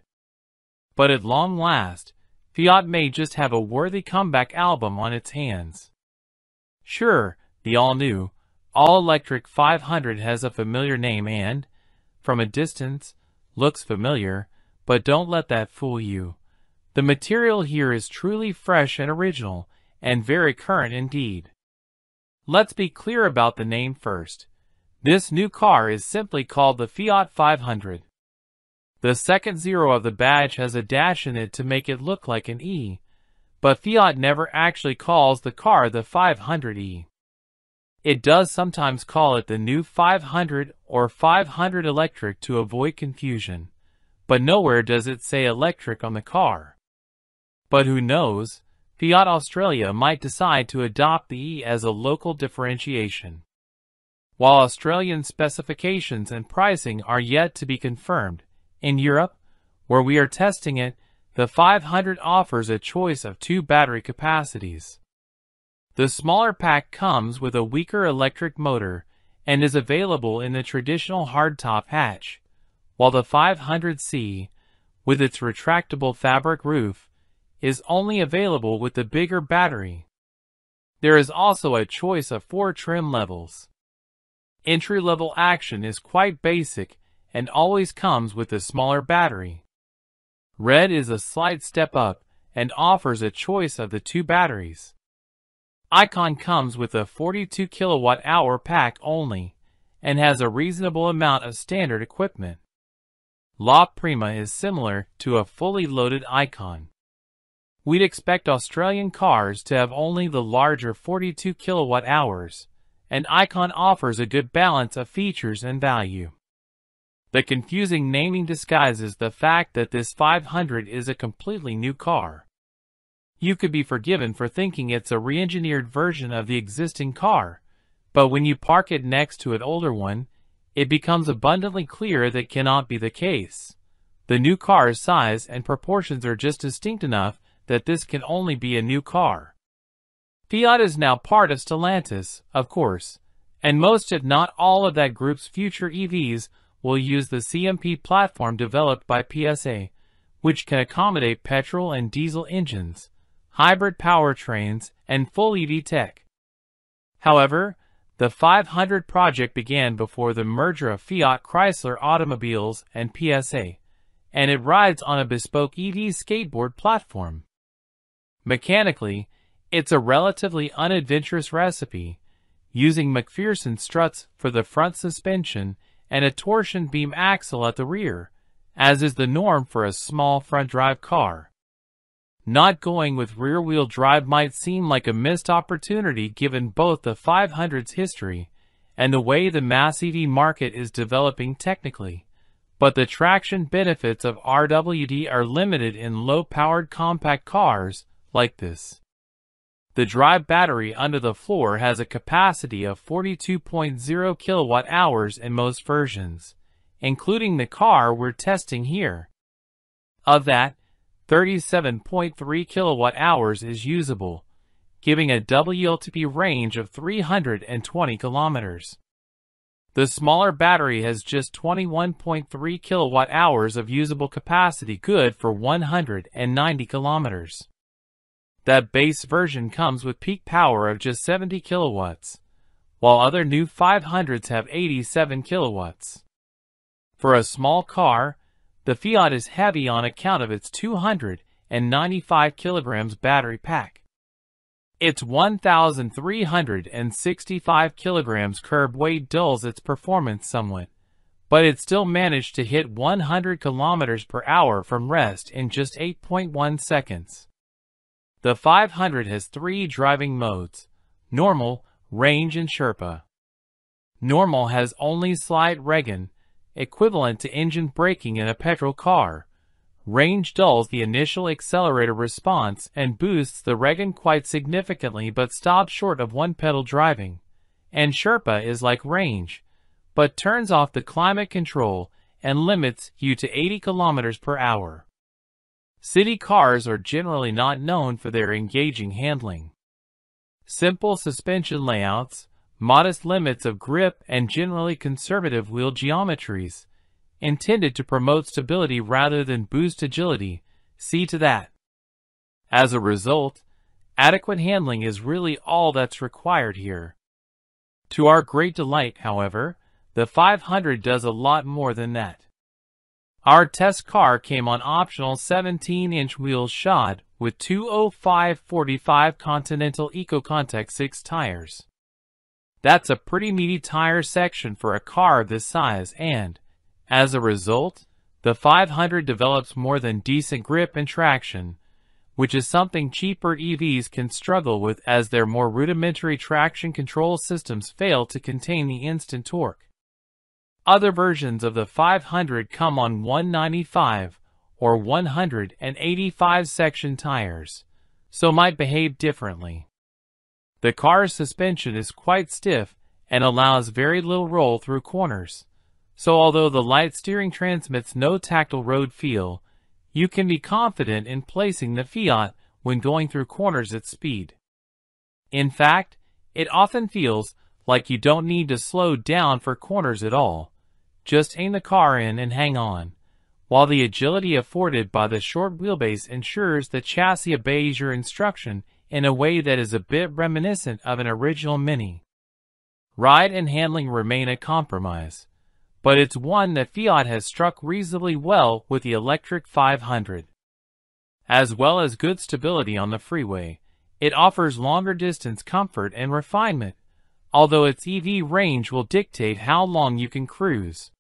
But at long last, Fiat may just have a worthy comeback album on its hands. Sure, the all-new, all-electric 500 has a familiar name and, from a distance, looks familiar, but don't let that fool you. The material here is truly fresh and original, and very current indeed. Let's be clear about the name first. This new car is simply called the Fiat 500. The second zero of the badge has a dash in it to make it look like an E, but Fiat never actually calls the car the 500e. It does sometimes call it the new 500 or 500 Electric to avoid confusion, but nowhere does it say electric on the car. But who knows, Fiat Australia might decide to adopt the E as a local differentiation. While Australian specifications and pricing are yet to be confirmed, in Europe, where we are testing it, the 500 offers a choice of 2 battery capacities. The smaller pack comes with a weaker electric motor and is available in the traditional hardtop hatch, while the 500C, with its retractable fabric roof, is only available with the bigger battery. There is also a choice of 4 trim levels. Entry-level action is quite basic and always comes with a smaller battery. Red is a slight step up and offers a choice of the 2 batteries. Icon comes with a 42 kWh pack only and has a reasonable amount of standard equipment. La Prima is similar to a fully loaded Icon. We'd expect Australian cars to have only the larger 42 kWh, and Icon offers a good balance of features and value. The confusing naming disguises the fact that this 500 is a completely new car. You could be forgiven for thinking it's a re-engineered version of the existing car, but when you park it next to an older one, it becomes abundantly clear that cannot be the case. The new car's size and proportions are just distinct enough that this can only be a new car. Fiat is now part of Stellantis, of course, and most if not all of that group's future EVs will use the CMP platform developed by PSA, which can accommodate petrol and diesel engines, hybrid powertrains, and full EV tech. However, the 500 project began before the merger of Fiat Chrysler Automobiles and PSA, and it rides on a bespoke EV skateboard platform. Mechanically, it's a relatively unadventurous recipe, using McPherson struts for the front suspension and a torsion beam axle at the rear, as is the norm for a small front-drive car. Not going with rear-wheel drive might seem like a missed opportunity given both the 500's history and the way the mass EV market is developing technically, but the traction benefits of RWD are limited in low-powered compact cars like this. The drive battery under the floor has a capacity of 42.0 kilowatt-hours in most versions, including the car we're testing here. Of that, 37.3 kilowatt-hours is usable, giving a WLTP range of 320 kilometers. The smaller battery has just 21.3 kilowatt-hours of usable capacity, good for 190 kilometers. That base version comes with peak power of just 70 kilowatts, while other new 500s have 87 kilowatts. For a small car, the Fiat is heavy on account of its 295 kilograms battery pack. Its 1,365 kilograms curb weight dulls its performance somewhat, but it still managed to hit 100 kilometers per hour from rest in just 8.1 seconds. The 500 has 3 driving modes: Normal, Range and Sherpa. Normal has only slight regen, equivalent to engine braking in a petrol car. Range dulls the initial accelerator response and boosts the regen quite significantly but stops short of one-pedal driving. And Sherpa is like Range, but turns off the climate control and limits you to 80 kilometers per hour. City cars are generally not known for their engaging handling. Simple suspension layouts, modest limits of grip, and generally conservative wheel geometries, intended to promote stability rather than boost agility, see to that. As a result, adequate handling is really all that's required here. To our great delight, however, the 500 does a lot more than that. Our test car came on optional 17-inch wheels shod with 205/45 Continental EcoContact 6 tires. That's a pretty meaty tire section for a car of this size, and, as a result, the 500 develops more than decent grip and traction, which is something cheaper EVs can struggle with as their more rudimentary traction control systems fail to contain the instant torque. Other versions of the 500 come on 195 or 185 section tires, so might behave differently. The car's suspension is quite stiff and allows very little roll through corners, so although the light steering transmits no tactile road feel, you can be confident in placing the Fiat when going through corners at speed. In fact, it often feels like you don't need to slow down for corners at all. Just aim the car in and hang on, while the agility afforded by the short wheelbase ensures the chassis obeys your instruction in a way that is a bit reminiscent of an original Mini. Ride and handling remain a compromise, but it's one that Fiat has struck reasonably well with the electric 500. As well as good stability on the freeway, it offers longer distance comfort and refinement, although its EV range will dictate how long you can cruise.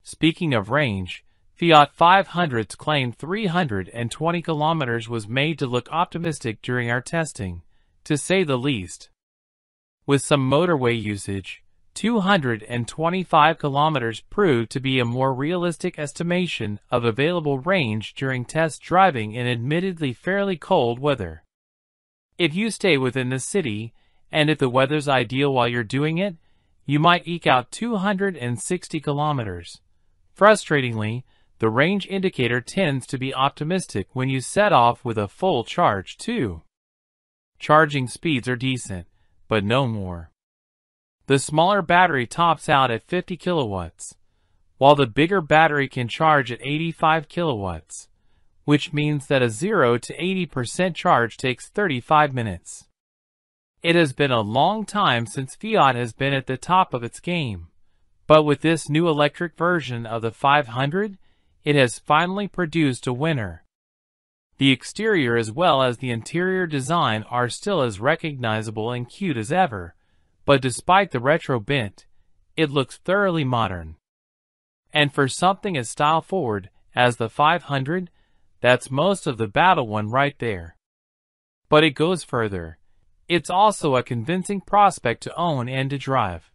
Speaking of range, Fiat 500's claimed 320 kilometers was made to look optimistic during our testing, to say the least. With some motorway usage, 225 kilometers proved to be a more realistic estimation of available range during test driving in admittedly fairly cold weather. If you stay within the city, and if the weather's ideal while you're doing it, you might eke out 260 kilometers. Frustratingly, the range indicator tends to be optimistic when you set off with a full charge too. Charging speeds are decent, but no more. The smaller battery tops out at 50 kilowatts, while the bigger battery can charge at 85 kilowatts, which means that a 0 to 80% charge takes 35 minutes. It has been a long time since Fiat has been at the top of its game, but with this new electric version of the 500, it has finally produced a winner. The exterior as well as the interior design are still as recognizable and cute as ever, but despite the retro bent, it looks thoroughly modern. And for something as style-forward as the 500, that's most of the battle one right there. But it goes further. It's also a convincing prospect to own and to drive.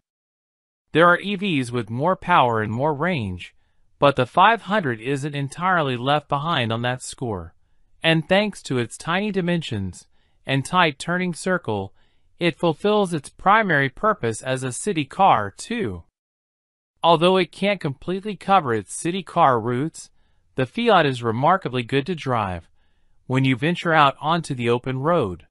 There are EVs with more power and more range, but the 500 isn't entirely left behind on that score, and thanks to its tiny dimensions and tight turning circle, it fulfills its primary purpose as a city car too. Although it can't completely cover its city car routes, the Fiat is remarkably good to drive when you venture out onto the open road.